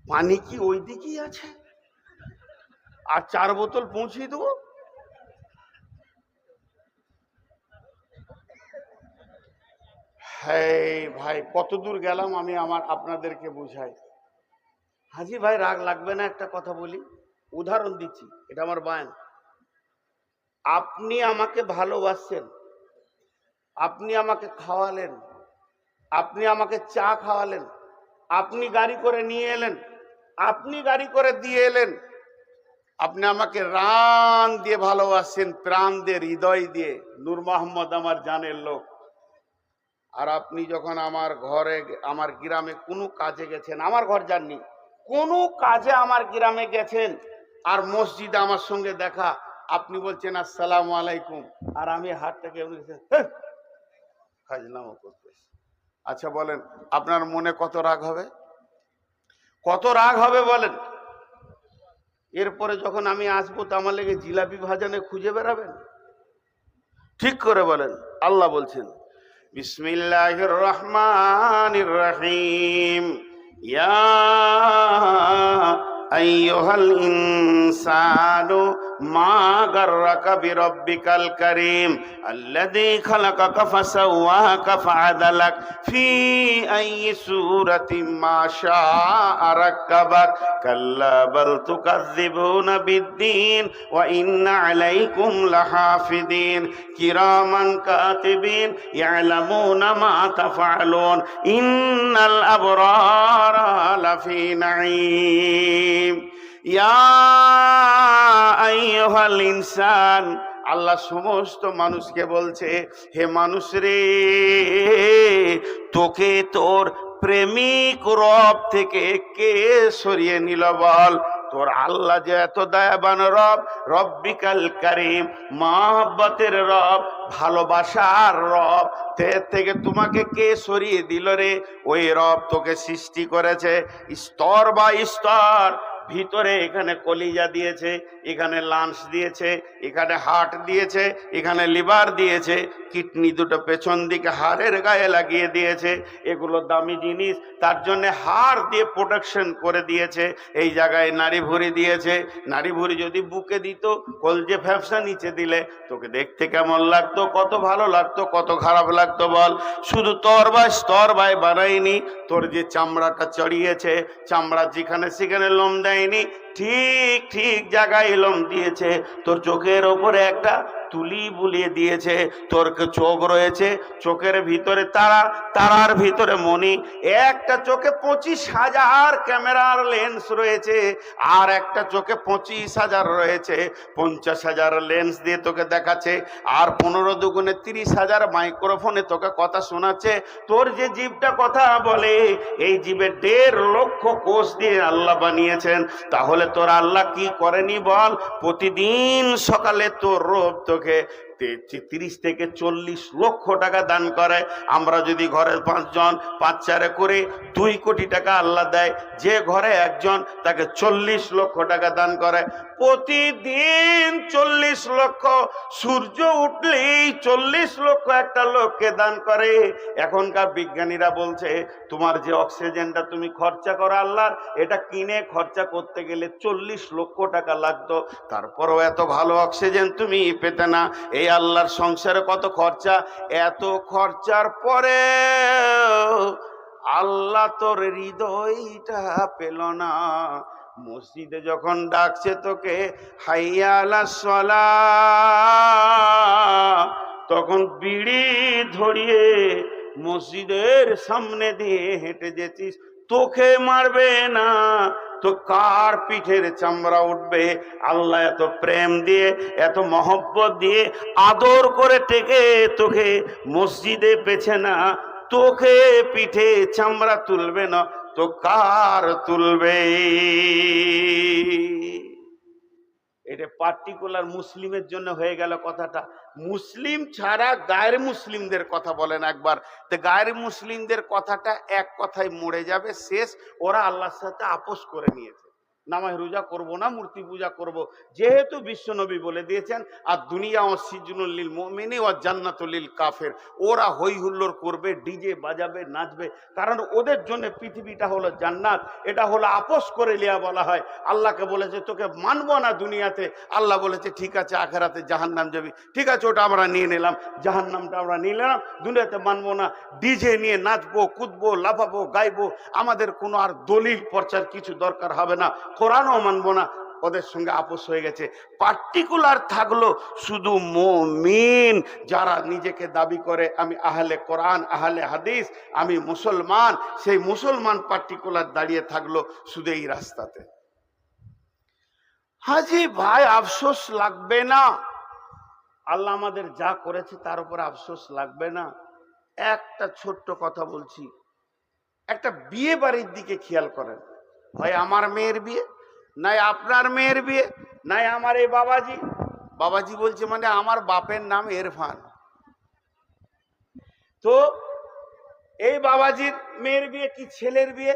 পানি কি ওই দিকেই আছে? আর 4 বোতল পৌঁছিয়ে দেবো? হ্যাঁ ভাই, কত দূর গেলাম আমি আপনাদেরকে বুঝাই। হাজি ভাই রাগ লাগবে না, একটা কথা বলি, উদাহরণ দিচ্ছি, এটা আমার বায়ান। আপনি আমাকে ভালোবাসছেন, আপনি আমাকে খাওয়ালেন, আপনি আমাকে চা খাওয়ালেন, আপনি গাড়ি করে নিয়ে এলেন, আপনি গাড়ি করে দিয়ে এলেন, আপনি আমাকে রান দিয়ে ভালোবাসছেন, প্রাণ দিয়ে, হৃদয় দিয়ে। নূর মোহাম্মদ আমার জানের লোক। আর আপনি যখন আমার ঘরে, আমার গ্রামে কোনো কাজে গেছেন, আমার ঘর যাননি, কোনো কাজে আমার গ্রামে গেছেন, আর মসজিদে আমার সঙ্গে দেখা, আপনি বলছেন আসসালামু আলাইকুম, আর আমি হাতটাকে খাজনামো করতেছি। আচ্ছা বলেন, আপনার মনে কত রাগ হবে? কত রাগ হবে বলেন? এরপরে যখন আমি আসবো তো আমার লেগে জিলাপি ভাজানে খুঁজে বেড়াবেন? ঠিক করে বলেন। আল্লাহ বলছেন বিসমিল্লাহির রহমানির রহিম, ইয়া আইয়ুহাল ইনসানু মা গাররাকা বিরব্বিকাল কারীম আল্লাযী খালাকাকা ফাসাওয়াকা ফাআদালাক ফি আইয়ি সূরাতিন মা শাআ রাক্কাবাক কাল্লা বাল তুকাযযিবুনা বিদ্দীন ওয়া ইন্না আলাইকুম লাহাফিযিন কিরামান কাতিবিন ইয়ালামুনা মা তাফআলুন ইন্নাল আবরারা লাফি নাঈম। ইয়া আইয়ুহাল ইনসান, আল্লাহ সমস্ত মানুষকে বলছে, হে মানুষ রে, তোকে তোর প্রেমিক রব থেকে কে সরিয়ে নিল বল? তোর আল্লাহ যে এত দয়াবান রব, রব্বিকাল কারীম, মহব্বতের রব, ভালোবাসার রব, থেকে তোমাকে কে সরিয়ে দিল রে? ওই রব তোকে সৃষ্টি করেছে স্তর বাই স্তর। ভিতরে এখানে কলিজা দিয়েছে, এখানে লাঞ্চ দিয়েছে, এখানে হার্ট দিয়েছে, এখানে লিভার দিয়েছে, কিডনি দুটো পেছন দিকে হাড়ের গায়ে লাগিয়ে দিয়েছে। এগুলো দামি জিনিস, তার জন্য হাড় দিয়ে প্রোটেকশন করে দিয়েছে। এই জায়গায় নাড়ি ভুঁড়ি দিয়েছে। নাড়ি ভুঁড়ি যদি বুকে দিত, কলজে ফ্যাপসা নিচে দিলে তোকে দেখতে কেমন লাগতো? কত ভালো লাগতো, কত খারাপ লাগতো বল? শুধু স্তর বাই বানায়নি, তোর যে চামড়াটা চড়িয়েছে, চামড়া যেখানে সেখানে লোম দেয়নি, ঠিক ঠিক জায়গায় লোম দিয়েছে। তোর চোখের ওপরে একটা তুলি বুলিয়ে দিয়েছে। তোর চোখ রয়েছে, চোখের ভিতরে তারা, তারার ভিতরে মণি। একটা চোখে 25,000 ক্যামেরার লেন্স রয়েছে, আর একটা চোখে 25,000 রয়েছে। 50,000 লেন্স দিয়ে তোকে দেখাচ্ছে, আর 15 দুগুণে 30,000 মাইক্রোফোনে তোকে কথা শোনাচ্ছে। তোর যে জীবটা কথা বলে, এই জীবের 1.5 লক্ষ কোষ দিয়ে আল্লাহ বানিয়েছেন। তাহলে তোর আল্লাহ কি করেনি বল? প্রতিদিন সকালে তোর রব তোকে 30 থেকে 40 লক্ষ টাকা দান করে। আমরা যদি ঘরে 5 জন 5-4 করে 2 কোটি টাকা আল্লাহ দেয়। যে ঘরে একজন তাকে 40 লক্ষ টাকা দান করে। প্রতিদিন 40 লক্ষ, সূর্য উঠলেই 40 লক্ষ একটা লোককে দান করে। এখনকার বিজ্ঞানীরা বলছে তোমার যে অক্সিজেনটা তুমি খরচা করো আল্লাহর, এটা কিনে খরচা করতে গেলে 40 লক্ষ টাকা লাগতো, তারপরও এত ভালো অক্সিজেন তুমি পেতে না। এই আল্লাহর সংসারে কত খরচা, এত খরচার পরে আল্লাহ তোর হৃদয়টা পেল না। মসজিদে যখন ডাকছে তোকে হাইয়া আলাস সালাহ, তখন বিড়ি ধরিয়ে মসজিদের সামনে দিয়ে হেঁটে যেতিস, তোকে মারবে না তো কার পিঠের চামড়া উঠবে? আল্লাহ এত প্রেম দিয়ে, এত মহব্বত দিয়ে, আদর করে টেকে তোকে মসজিদে পেছে না, তোকে পিঠে চামড়া তুলবে না তো কার তুলবে? এটা পার্টিকুলার মুসলিমের জন্য হয়ে গেল কথাটা। মুসলিম ছাড়া গায়ের মুসলিমদের কথা বলেন একবার, তো গায়ের মুসলিমদের কথাটা এক কথায় মরে যাবে, শেষ। ওরা আল্লাহর সাথে আপোষ করে নিয়েছে, নামাজ রোজা করবো না, মূর্তি পূজা করব, যেহেতু বিশ্বনবী বলে দিয়েছেন আর দুনিয়া ও সিজনুল লিল মুমিনি ওয়া জান্নাতুল লিল কাফের। ওরা হই হুল্লোড় করবে, ডিজে বাজাবে, নাচবে, কারণ ওদের জন্য পৃথিবীটা হলো জান্নাত। এটা হলো আপোষ করে লিয়া বলা হয়। আল্লাহকে বলেছে তোকে মানবো না দুনিয়াতে, আল্লাহ বলেছে ঠিক আছে আখেরাতে জাহান্নাম যাবি, ঠিক আছে ওটা আমরা নিয়ে নিলাম, জাহান্নামটা আমরা নিয়ে নিলাম, দুনিয়াতে মানবো না। ডিজে নিয়ে নাচবো, কুদবো, লাফাবো, গাইবো, আমাদের কোনো আর দলিল প্রচার কিছু দরকার হবে না, কোরআনও মানবো না। ওদের সঙ্গে আপোষ হয়ে গেছে। পার্টিকুলার থাকলো শুধু মুমিন, যারা নিজেকে দাবি করে আমি আহলে কোরআন, আহলে হাদিস, আমি মুসলমান, সেই মুসলমান পার্টিকুলার দাঁড়িয়ে থাকলো শুধু এই রাস্তাতে। হাজি ভাই আফসোস লাগবে না? আল্লাহ আমাদের যা করেছে তার উপর আফসোস লাগবে না? একটা ছোট্ট কথা বলছি, একটা বিয়ে বাড়ির দিকে খেয়াল করেন। হয় আমার মেয়ের বিয়ে, নাই আপনার মেয়ের বিয়ে, নাই আমার এই বাবাজি, বাবাজি বলছে মানে আমার বাপের নাম ইরফান, তো এই বাবাজির মেয়ের বিয়ে কি ছেলের বিয়ে,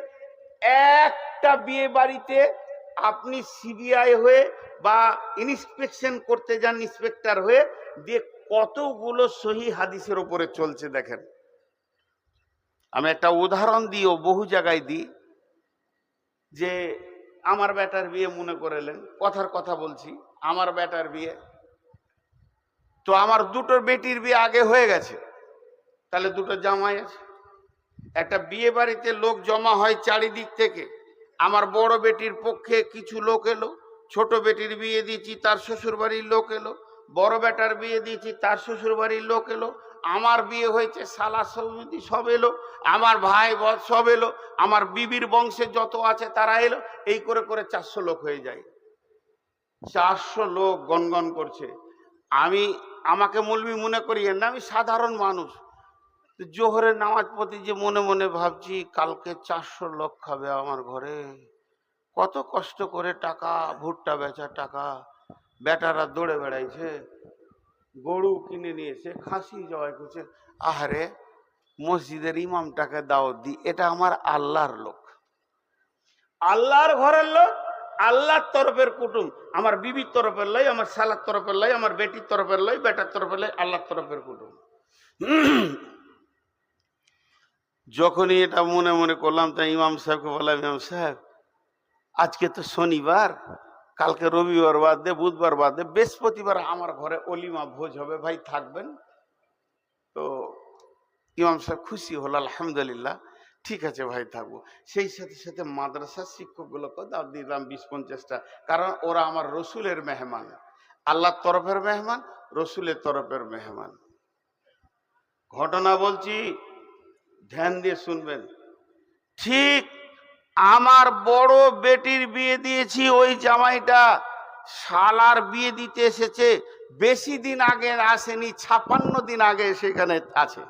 একটা বিয়ে বাড়িতে আপনি সিবিআই হয়ে বা ইন্সপেকশন করতে যান, ইন্সপেক্টর হয়ে, দিয়ে কতগুলো সহি হাদিসের উপরে চলছে দেখেন। আমি একটা উদাহরণ দিও, বহু জায়গায় দিই, যে আমার বেটার বিয়ে মনে করেলেন, কথার কথা বলছি, আমার বেটার বিয়ে, তো আমার দুটো বেটির বিয়ে আগে হয়ে গেছে, তাহলে দুটো জামাই আছে। একটা বিয়ে বাড়িতে লোক জমা হয় চারিদিক থেকে, আমার বড় বেটির পক্ষে কিছু লোক এলো, ছোট বেটির বিয়ে দিয়েছি তার শ্বশুর বাড়ির লোক এলো, বড় বেটার বিয়ে দিয়েছি তার শ্বশুর বাড়ির লোক এলো, আমার বিয়ে হয়েছে সালা সৌদি সব এলো, আমার ভাই সব এলো, আমার বিবির বংশে যত আছে তারা এলো, এই করে করে 400 লোক হয়ে যায়। 400 লোক গনগন করছে। আমাকে মৌলবি মনে করিয়েন না, আমি সাধারণ মানুষ। জোহরের নামাজ পড়তে যে মনে মনে ভাবছি কালকে 400 লোক খাবে আমার ঘরে, কত কষ্ট করে টাকা, ভুট্টা বেচা টাকা, বেটারা দৌড়ে বেড়াইছে, গরু কিনে নিয়েছে, খাসি জবাই করছে, আহারে মসজিদের ইমামটাকে দাও দি, এটা আমার আল্লাহর লোক, আল্লাহর ঘরের লোক, আল্লাহর তরফের কুটুম, আমার বিবির তরফের লাই, আমার শালার তরফের লাই, আমার বেটির তরফের লাই, বেটার তরফের লাই, আল্লাহর তরফের কুটুম। যখনই এটা মনে মনে করলাম, তাই ইমাম সাহেবকে বললাম, ইমাম সাহেব আজকে তো শনিবার, কালকে রবিবার বাদ দে, বুধবার বাদ দে, বৃহস্পতিবার আমার ঘরে অলিমা ভোজ হবে, ভাই থাকবেন? তো ইমাম সাহেব খুশি হলো, আলহামদুলিল্লাহ, ঠিক আছে ভাই থাকবো। সেই সাথে সাথে মাদ্রাসার শিক্ষকগুলোকে দাও দিলাম 20-50টা, কারণ ওরা আমার রসুলের মেহমান, আল্লাহর তরফের মেহমান, রসুলের তরফের মেহমান। ঘটনা বলছি, ধ্যান দিয়ে শুনবেন। ঠিক আমার বড় বেটির বিয়ে দিয়েছি, ওই জামাইটা শালার বিয়ে দিতে এসেছে, বেশি দিন আগে আসেনি, 56 দিন আগে সেখানে আছে।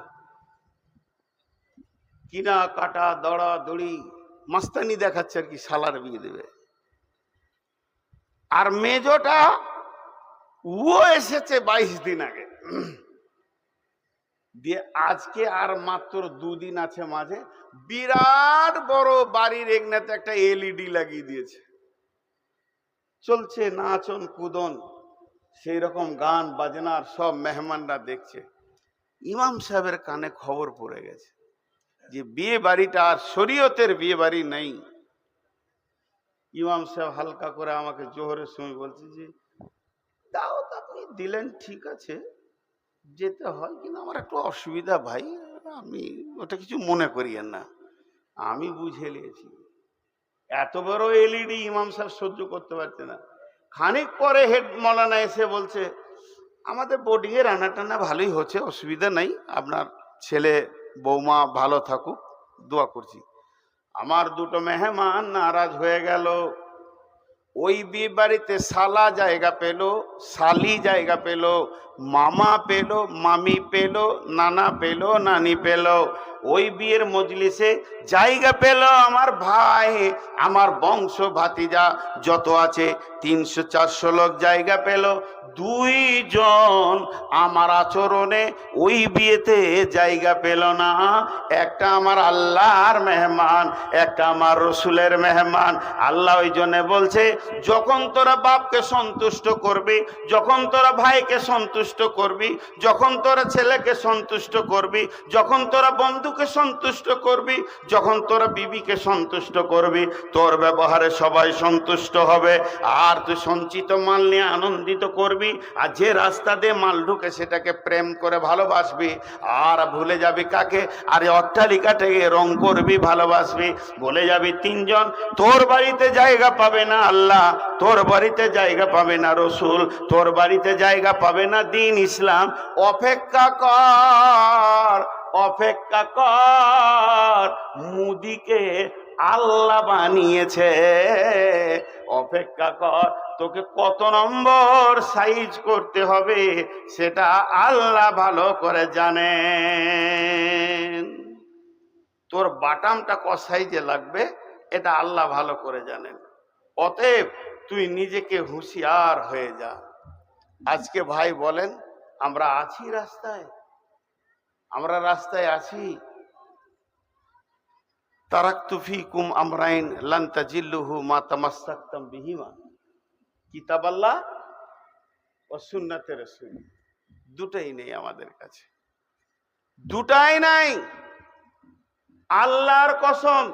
কিনা কাটা দড়া দড়ি মাস্তানি দেখাচ্ছে আর কি, শালার বিয়ে দেবে। আর মেজোটা ও এসেছে 22 দিন আগে, দিয়ে আজকে আর মাত্র 2 দিন আছে মাঝে, বিরাট বড় বাড়ির এগনাতে একটা এলইডি লাগিয়ে দিয়েছে, চলছে নাচন কুদন, সেই রকম গান বাজনার, সব মেহমানরা দেখছে। ইমাম সাহেবের কানে খবর পড়ে গেছে যে বিয়ে বাড়িটা আর শরীয়তের বিয়ে বাড়ি নেই। ইমাম সাহেব হালকা করে আমাকে জোহরের সময় বলছে যে দাওয়াত আপনি দিলেন ঠিক আছে, যেতে হয়, কিন্তু আমার একটু অসুবিধা ভাই, আমি ওটা কিছু মনে করিয়েন না, আমি বুঝে নিয়েছি। এত বড় এলইডি ইমাম সাহেব সহ্য করতে পারছে না। খানিক পরে হেড মৌলানা এসে বলছে আমাদের বোর্ডিং এ রান্না টান্না ভালোই হচ্ছে, অসুবিধা নাই, আপনার ছেলে বৌমা ভালো থাকুক, দোয়া করছি। আমার দুটো মেহমান নারাজ হয়ে গেল। ওই বিয়ে বাড়িতে শালা জায়গা পেল, শালি জায়গা পেল, মামা পেল, মামি পেল, নানা পেল, নানি পেল। ওই বিয়ের মজলিসে জায়গা পেল আমার ভাই, আমার বংশ ভাতিজা যত আছে 300-400 লোক জায়গা পেল। 2 জন আমার আচরণে ওই বিয়েতে জায়গা পেল না। একটা আমার আল্লাহর মেহমান, একটা আমার রসুলের মেহমান। আল্লাহ ওই জন্য বলছে যখন তোরা বাপকে সন্তুষ্ট করবি, যখন তোরা ভাইকে সন্তুষ্ট করবি, যখন তোরা ছেলেকে সন্তুষ্ট করবি, যখন তোরা বন্ধুকে সন্তুষ্ট করবি, যখন তোরা বিবিকে সন্তুষ্ট করবি, তোর ব্যবহারে সবাই সন্তুষ্ট হবে। আর তুই সঞ্চিত মাল নিয়ে আনন্দিত করবি, আর যে রাস্তা দিয়ে মাল ঢুকে সেটাকে প্রেম করে ভালোবাসবি। আর ভুলে যাবি কাকে? আরে অট্টালিকাটাকে রং করবি, ভালোবাসবি। বলে যাবি 3 জন, তোর বাড়িতে জায়গা পাবে না আল্লাহ, তোর বাড়িতে জায়গা পাবে না রসুল, তোর বাড়িতে জায়গা পাবে না দিন ইসলাম। অপেক্ষা কর, অপেক্ষা কর, মুদিকে আল্লাহ বানিয়েছে। অপেক্ষা কর, তোকে কত নম্বর সাইজ করতে হবে সেটা আল্লাহ ভালো করে জানেন। তোর বাটামটা ক সাইজে লাগবে এটা আল্লাহ ভালো করে জানেন। অতএব তুই নিজেকে হুঁশিয়ার হয়ে যা। আজকে ভাই বলেন, আমরা আছি রাস্তায়, আমরা রাস্তায় আছি। তারাকতু ফীকুম আমরাইন লান তাজিল্লুহু মা তামাসসাকতুম বিহিমা, কিতাবাল্লাহ ও সুন্নাতে রাসূল। দুটাই নেই আমাদের কাছে, দুটাই নাই। আল্লাহর কসম,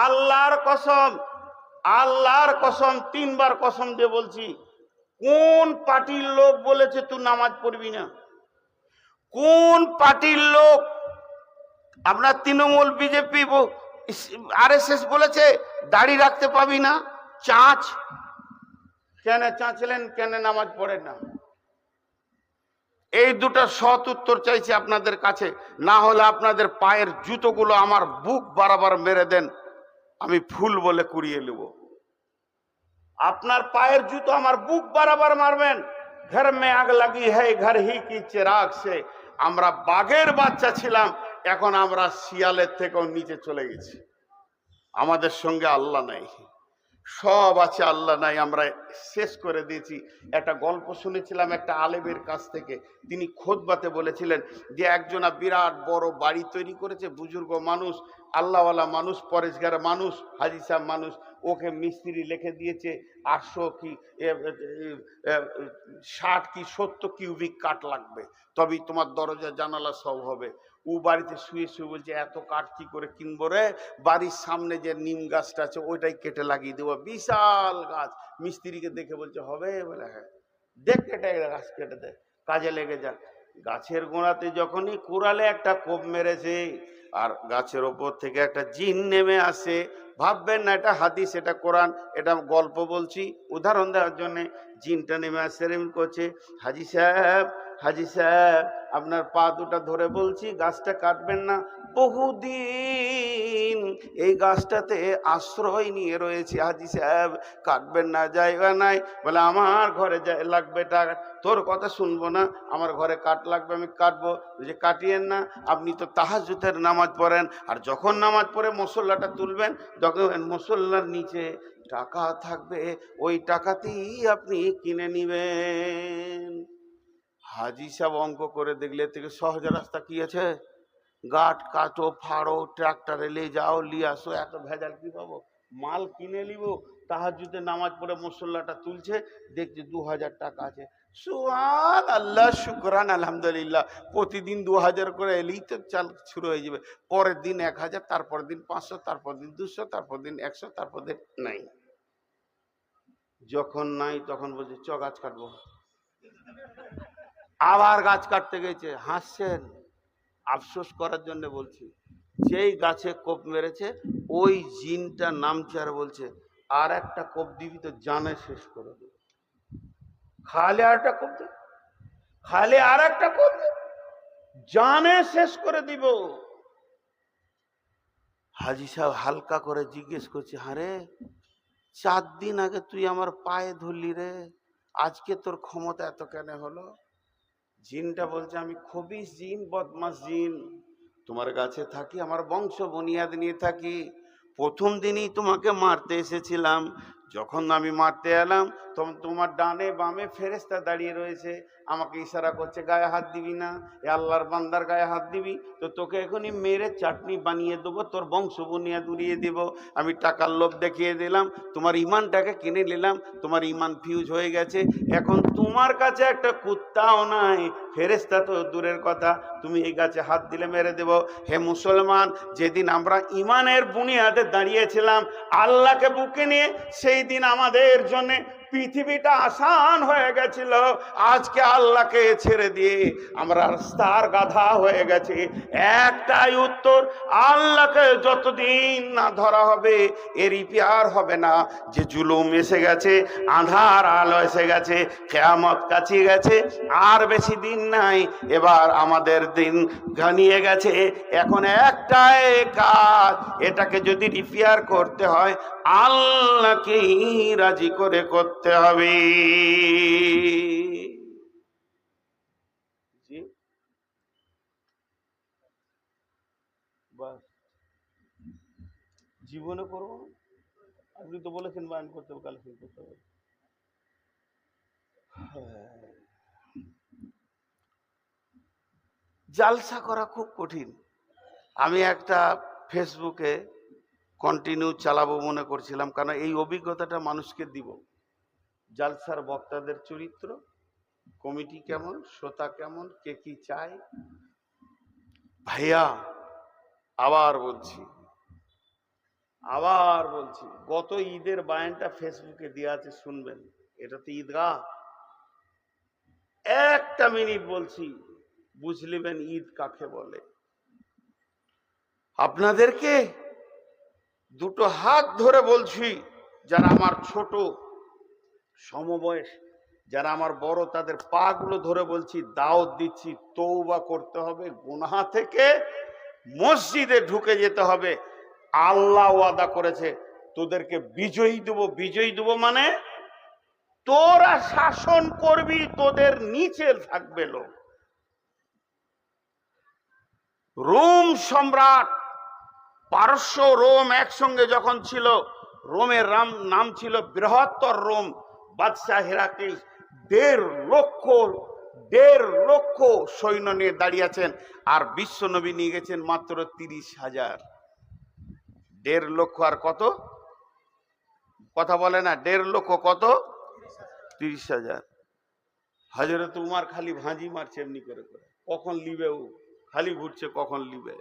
আল্লাহর কসম, আল্লাহর কসম, 3 বার কসম দিয়ে বলছি, কোন পার্টির লোক বলেছে তুই নামাজ পড়বি না? কোন পার্টির লোক? আপনার তৃণমূল, বিজেপি, আরএসএস বলেছে দাড়ি রাখতে পাবি না? চাঁচ কেন চাঁচলেন, কেন নামাজ পড়েন না? এই দুটো সৎ উত্তর চাইছি আপনাদের কাছে। না হলে আপনাদের পায়ের জুতোগুলো আমার বুক বরাবর মেরে দেন, আমি ফুল বলে কুড়িয়ে নেব। আপনার পায়ের জুতো আমার বুক বরাবর মারবেন। ঘর মে আগ লাগি হ্যায় ঘর হি কি চিরাগ সে। আমরা বাঘের বাচ্চা ছিলাম, এখন আমরা শিয়ালের থেকেও নিচে চলে গেছি। আমাদের সঙ্গে আল্লাহ নাই, সব আছে আল্লাহ নাই, আমরা শেষ করে দিয়েছি। একটা গল্প শুনেছিলাম একটা আলেমের কাছ থেকে, তিনি খুতবাতে বলেছিলেন যে একজনা বিরাট বড় বাড়ি তৈরি করেছে, বুজুর্গ মানুষ, আল্লাহওয়ালা মানুষ, পরেশগার মানুষ, হাজি সাহেব মানুষ। ওকে মিস্ত্রি লিখে দিয়েছে 800 কি 60 কি 70 কিউবিক কাঠ লাগবে, তবেই তোমার দরজা জানালা সব হবে। ও বাড়িতে শুয়ে শুয়ে বলছে এত কাঠ কি করে কিনবো রে, বাড়ির সামনে যে নিম গাছটা আছে ওইটাই কেটে লাগিয়ে দেবো, বিশাল গাছ। মিস্ত্রিকে দেখে বলছে হবে? বলে হ্যাঁ, দেখ কেটে গাছ কেটে দে, কাজে লেগে যাক। গাছের গোড়াতে যখনই কুড়ালে একটা কোপ মেরেছে, আর গাছের ওপর থেকে একটা জিন নেমে আসে। ভাববেন না এটা হাদিস, এটা কোরআন, এটা গল্প বলছি উদাহরণ দেওয়ার জন্য। জিনটা নেমে আসে, এমন করছে, হাজি সাহেব, হাজি সাহেব, আপনার পা দুটা ধরে বলছি গাছটা কাটবেন না। বহুদিন এই গাছটাতে আশ্রয় নিয়ে রয়েছে হাজি সাহেব, কাটবেন না, জায়গা নাই। বলে আমার ঘরে লাগবে টাকা, তোর কথা শুনবো না, আমার ঘরে কাঠ লাগবে, আমি কাটবো। যে কাটিয়েন না, আপনি তো তাহাজ্জুদের নামাজ পড়েন, আর যখন নামাজ পড়ে মুসল্লাটা তুলবেন, তখন মুসল্লার নিচে টাকা থাকবে, ওই টাকাতেই আপনি কিনে নিবেন। হাজি সাহেব অঙ্ক করে দেখলে থেকে সহজ রাস্তা কি আছে? গাছ কাটো, ফাড়ো, ট্রাক্টরে নিয়ে যাও, নিয়ে আসো, এত ভেজাল কি পাবো? মাল কিনে নিব, তাহাজ্জুদে নামাজ পড়ে মুসল্লাটা তুলছে, দেখছে 2000 টাকা আছে। সুবহানাল্লাহ, শুকরান, আলহামদুলিল্লাহ। প্রতিদিন 2000 করে এলেই তো চাল শুরু হয়ে যাবে। পরের দিন 1000, তারপর দিন 500, তারপর দিন 200, তারপর দিন 100, তারপর দিন নাই। যখন নাই তখন বলছে চ গাছ কাটবো। আবার গাছ কাটতে গেছে, হাসছেন। আফসোস করার জন্য বলছি, যেই গাছে কোপ মেরেছে ওই জিনটা নামছে আর বলছে আর একটা কোপ দিবি তো জানে শেষ করে দেবে। খালে আর একটা কোপ দে, খালে আর একটা কোপ দে, জানে শেষ করে দিব। হাজি সাহেব হালকা করে জিজ্ঞেস করছে, হারে 4 দিন আগে তুই আমার পায়ে ধরলি রে, আজকে তোর ক্ষমতা এত কেন হলো? জিনটা বলছে, আমি খবিস জিন, বদমাস জিন, তোমার কাছে থাকি, আমার বংশ বুনিয়াদ নিয়ে থাকি। প্রথম দিনই তোমাকে মারতে এসেছিলাম, যখন আমি মারতে এলাম তখন তোমার ডানে বামে ফেরেশতা দাঁড়িয়ে রয়েছে, আমাকে ইশারা করছে গায়ে হাত দিবি না, এ আল্লাহর বান্দার গায়ে হাত দিবি তো তোকে এখনই মেরে চাটনি বানিয়ে দেবো, তোর বংশ বুনিয়াদ উড়িয়ে দিব। আমি টাকার লোভ দেখিয়ে দিলাম, তোমার ইমানটাকে কিনে নিলাম, তোমার ইমান ফিউজ হয়ে গেছে। এখন তোমার কাছে একটা কুত্তাও নাই, ফেরেশতা তো দূরের কথা, তুমি এই গাছে হাত দিলে মেরে দেব। হে মুসলমান, যেদিন আমরা ইমানের বুনিয়াদে দাঁড়িয়েছিলাম আল্লাহকে বুকে নিয়ে, সেই দিন আমাদের জন্য পৃথিবীটা আসান হয়ে গেছিল। আজকে আল্লাহকে ছেড়ে দিয়ে আমরা রাস্তার গাধা হয়ে গেছি। একটাই উত্তর, আল্লাহকে যতদিন না ধরা হবে এর ইপিয়ার হবে না। যে জুলুম এসে গেছে, আঁধার আলো এসে গেছে, কিয়ামত কাছে গেছে, আর বেশি দিন নাই। এবার আমাদের দিন ঘনিয়ে গেছে। এখন একটাই কাজ, এটাকে যদি রিপেয়ার করতে হয় আল্লাহকেই রাজি করে করতে হবে। জি, বাস জীবনে করবো। আপনি তো বলেছেন বায়ান করতে হবে, কালেকশন করতে হবে। জালসা করা খুব কঠিন। আমি একটা ফেসবুকে কন্টিনিউ চালাবো মনে করছিলাম, কারণ এই অভিজ্ঞতাটা মানুষকে দিব। জালসার বক্তাদের চরিত্র, কমিটি কেমন, শ্রোতা কেমন, কে কি চায়। ভাইয়া আবার বলছি, গত ঈদের বায়ানটা ফেসবুকে দেওয়া আছে, শুনবেন। এটা তো ঈদগাহ, 1 মিনিট বলছি, বুঝলিবেন ঈদ কাকে বলে। আপনাদেরকে দুটো হাত ধরে বলছি, যারা আমার ছোট সমবয়স, যারা আমার বড়, তাদের পা গুলো ধরে বলছি, দাওয়াত দিচ্ছি, তওবা করতে হবে গুনাহ থেকে, মসজিদে ঢুকে যেতে হবে। আল্লাহ ওয়াদা করেছে তোদেরকে বিজয়ী দেব। বিজয়ী দেব মানে তোরা শাসন করবি, তোদের নিচে থাকবে লোক। রোম সম্রাট, পারস্য রোম একসঙ্গে যখন ছিল, রোমের নাম ছিল বৃহত্তর রোম। বাদশাহ হেরাক্লিস 1.5 লক্ষ সৈন্য নিয়ে দাঁড়িয়ে আছেন, আর বিশ্ব নবী নিয়ে গেছেন মাত্র 30,000। 1.5 লক্ষ আর কত কথা বলে না, 1.5 লক্ষ কত, 30,000। হযরত উমর খালি ভাঁজি মারছে এমনি করে করে, কখন লিবে, ও খালি ঘুরছে, কখন লিবে,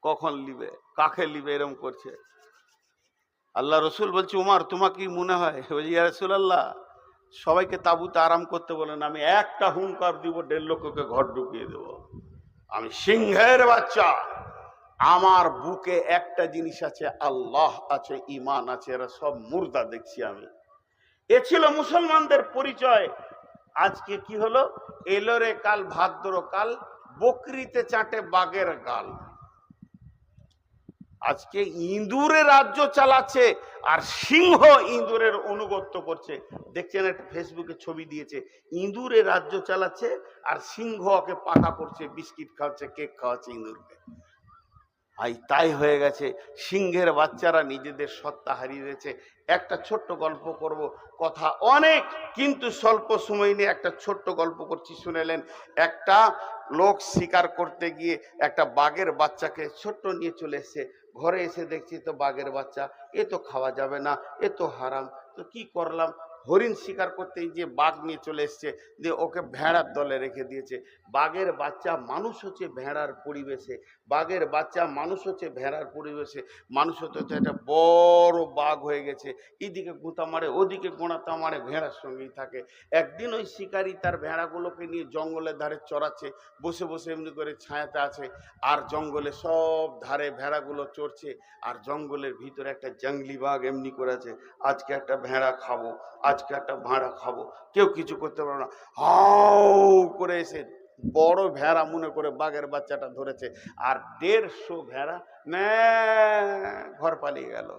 কখন লিবে, কাকে লিবে, এরকম করছে। আল্লাহ রসুল বলছে, উমর তোমার কি মনে হয়? ইয়া রাসূলুল্লাহ, সবাইকে তাঁবুতে আরাম করতে বলেন, আমি একটা হুঙ্কার দিব, 1.5 লক্ষকে ঘর ঢুকিয়ে দেব। আমি সিংহের বাচ্চা, আমার বুকে একটা জিনিস আছে, আল্লাহ আছে, ঈমান আছে, এরা সব মুর্দা দেখছি আমি। এ ছিল মুসলমানদের পরিচয়। আজকে কি হলো, এলো রে কাল ভাদ্র কাল, বকরিতে চাটে বাঘের গাল। আজকে ইঁদুরে রাজ্য চালাচ্ছে, আর সিংহ ইঁদুরের অনুগত্য করছে। দেখছেন, একটা ফেসবুকে ছবি দিয়েছে, ইঁদুরে রাজ্য চালাচ্ছে আর সিংহ ওকে পাকা করছে, বিস্কিট খাওয়াচ্ছে, কেক খাওয়াচ্ছে ইঁদুরকে। তাই হয়ে গেছে, সিংহের বাচ্চারা নিজেদের সত্তা হারিয়ে দিয়েছে। একটা ছোট্ট গল্প করব, কথা অনেক, কিন্তু স্বল্প সময় নিয়ে একটা ছোট্ট গল্প করছি, শুনেলেন। একটা লোক শিকার করতে গিয়ে একটা বাঘের বাচ্চাকে ছোট্ট নিয়ে চলে এসছে। ঘরে এসে দেখছি তো বাঘের বাচ্চা, এ তো খাওয়া যাবে না, এ তো হারাম। তো কি করলাম, হরিণ শিকার করতে গিয়ে বাঘ নিয়ে চলে এসছে, দিয়ে ওকে ভেড়ার দলে রেখে দিয়েছে। বাঘের বাচ্চা মানুষ হচ্ছে ভেড়ার পরিবেশে, বাঘের বাচ্চা মানুষ হচ্ছে ভেড়ার পরিবেশে, মানুষ হতে হতে একটা বড় বাঘ হয়ে গেছে। এদিকে গোঁতা মারে, ওদিকে গোঁড়াতা মারে, ভেড়ার সঙ্গেই থাকে। একদিন ওই শিকারী তার ভেড়াগুলোকে নিয়ে জঙ্গলের ধারে চড়াচ্ছে, বসে বসে এমনি করে ছায়াতে আছে, আর জঙ্গলে সব ধারে ভেড়াগুলো চড়ছে, আর জঙ্গলের ভিতরে একটা জঙ্গলি বাঘ এমনি করে আছে, আজকে একটা ভেড়া খাবো, আজকে একটা ভাড়া খাবো, কেউ কিছু করতে পারবে না। হাউ করে এসে বড় ভেড়া মনে করে বাঘের বাচ্চাটা ধরেছে, আর 150 ভেড়া ঘর পালিয়ে গেল।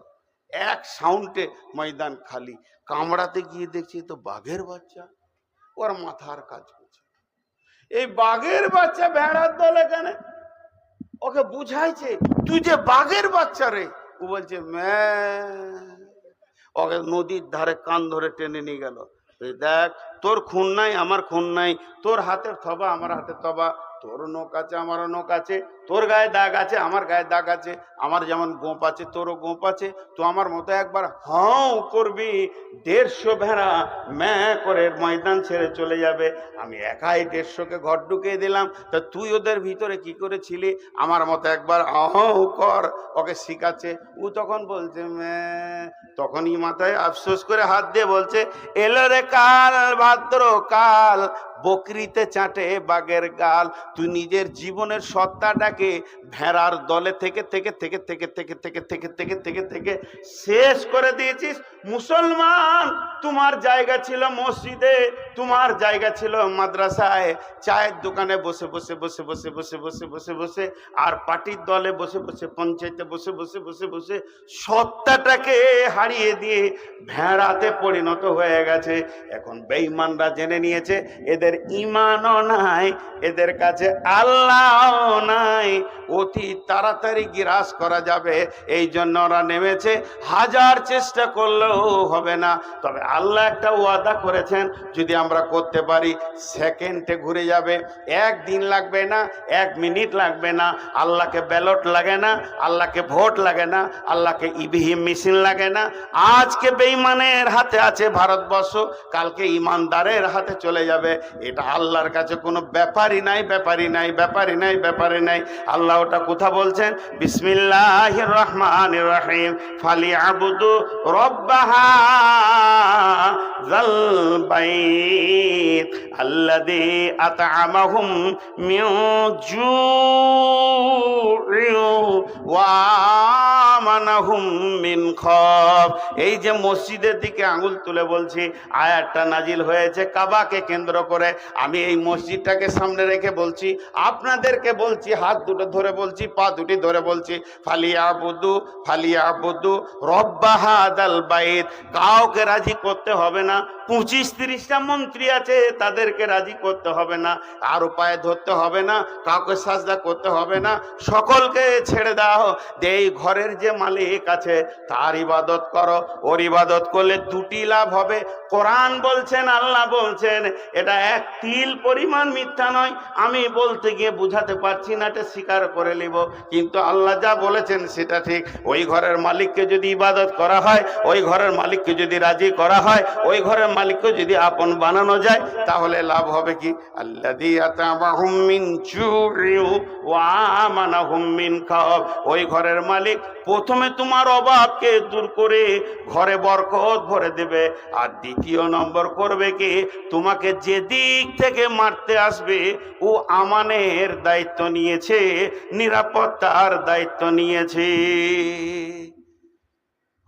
এক সাউন্ডে ময়দান খালি। কামড়াতে গিয়ে দেখছি তো বাঘের বাচ্চা, ওর মাথার কাজ করছে। এই বাঘের বাচ্চা ভেড়ার দলে কেন? ওকে বুঝাইছে তুই যে বাঘের বাচ্চা রে। ও বলছে ওকে নদীর ধারে কান ধরে টেনে নিয়ে গেল। দেখ, তোর খুন নাই আমার খুন নাই, তোর হাতের থবা আমার হাতের থবা, তোর নখ আছে আমারও নখ আছে, তোর গায়ে দাগ আছে আমার গায়ে দাগ আছে, আমার যেমন গোপ আছে তোরও গোপ আছে। তো আমার মতো একবার হাও করবি, 150 ভেড়া করে ময়দান ছেড়ে চলে যাবে। আমি একাই 150কে ঘর ঢুকিয়ে দিলাম, তা তুই ওদের ভিতরে কি করেছিলি? আমার মতো একবার হাও কর। ওকে শিখাচ্ছে। ও তখন বলছে তখনই মাথায় আফসোস করে হাত দিয়ে বলছে, এলো রে কাল ভাদ্র কাল, বকরিতে চাটে বাঘের গাল। তুই নিজের জীবনের সত্তাটাকে ভেড়ার দলে থেকে থেকে থেকে থেকে থেকে থেকে থেকে থেকে থেকে থেকে শেষ করে দিয়েছিস। মুসলমান, তোমার জায়গা ছিল মসজিদে, তোমার জায়গা ছিল মাদ্রাসায়, চায়ের দোকানে বসে বসে বসে বসে বসে বসে বসে বসে, আর পার্টির দলে বসে বসে, পঞ্চায়েতে বসে বসে বসে বসে সত্তাটাকে হারিয়ে দিয়ে ভেড়াতে পরিণত হয়ে গেছে। এখন বেঈমানরা জেনে নিয়েছে এদের ঈমানও নাই, এদের কাছে আল্লাহও নাই, অতি তাড়াতাড়ি গ্রাস করা যাবে। এই জন্য ওরা নেমেছে, হাজার চেষ্টা করলেও হবে না। তবে আল্লাহ একটা ওয়াদা করেছেন, যদি আমরা করতে পারি সেকেন্ডে ঘুরে যাবে। 1 দিন লাগবে না, 1 মিনিট লাগবে না। আল্লাহকে ব্যালট লাগে না, আল্লাহকে ভোট লাগে না, আল্লাহকে ইভিএম মেশিন লাগে না। আজকে বেঈমানের হাতে আছে ভারতবর্ষ, কালকে ইমানদারের হাতে চলে যাবে। এটা আল্লাহর কাছে কোনো ব্যাপারই নাই, ব্যাপারই নাই, ব্যাপারই নাই, ব্যাপারই নাই। আল্লাহ ওটা কথা বলছেন, বিসমিল্লাহির রহমানির রহিম, ফালিয়াবুদু রাব্বাহাযাল বাইত আল্লাযী আত'আমাহুম মিন জু'ইন ওয়া আমানাহুম মিন খাউফ। এই যে মসজিদের দিকে আঙুল তুলে বলছি, আয়াতটা নাজিল হয়েছে কাবাকে কেন্দ্র করে। আমি এই মসজিদটাকে সামনে রেখে বলছি, আপনাদেরকে বলছি, হাত দুটো ধরে বলছি, পা দুটি ধরে বলছি, ফালিয়াবুদু ফালিয়াবুদু রাব্বাহাযাল বাইত। কাউকে রাজি করতে হবে না। 25-30টা মন্ত্রী আছে, তাদেরকে রাজি করতে হবে না, আর উপায় ধরতে হবে না, কাউকে সাজদা করতে হবে না, সকলকে ছেড়ে দাও। এই ঘরের যে মালিক আছে তার ইবাদত করো। ওর ইবাদত করলে 2টি লাভ হবে। কোরআন বলছেন, আল্লাহ বলছেন, এটা 1 তিল পরিমাণ মিথ্যা নয়। আমি বলতে গিয়ে বুঝাতে পারছি না, এটা স্বীকার করে নিব, কিন্তু আল্লাহ যা বলেছেন সেটা ঠিক। ওই ঘরের মালিককে যদি ইবাদত করা হয়, ওই ঘরের মালিককে যদি রাজি করা হয়, ওই ঘরের মালিককে যদি আপন বানানো যায়, তাহলে লাভ হবে কি? আল্লাযী আত'আমাহুম মিন জু'ইন ওয়া আমানাহুম মিন খাউফ। ওই ঘরের মালিক প্রথমে তোমার অভাবকে দূর করে ঘরে বরকত ভরে দেবে, আর 2য় নম্বর করবে কি? তোমাকে যে দিক থেকে মারতে আসবে ও আমানের দায়িত্ব নিয়েছে, নিরাপত্তার দায়িত্ব নিয়েছে।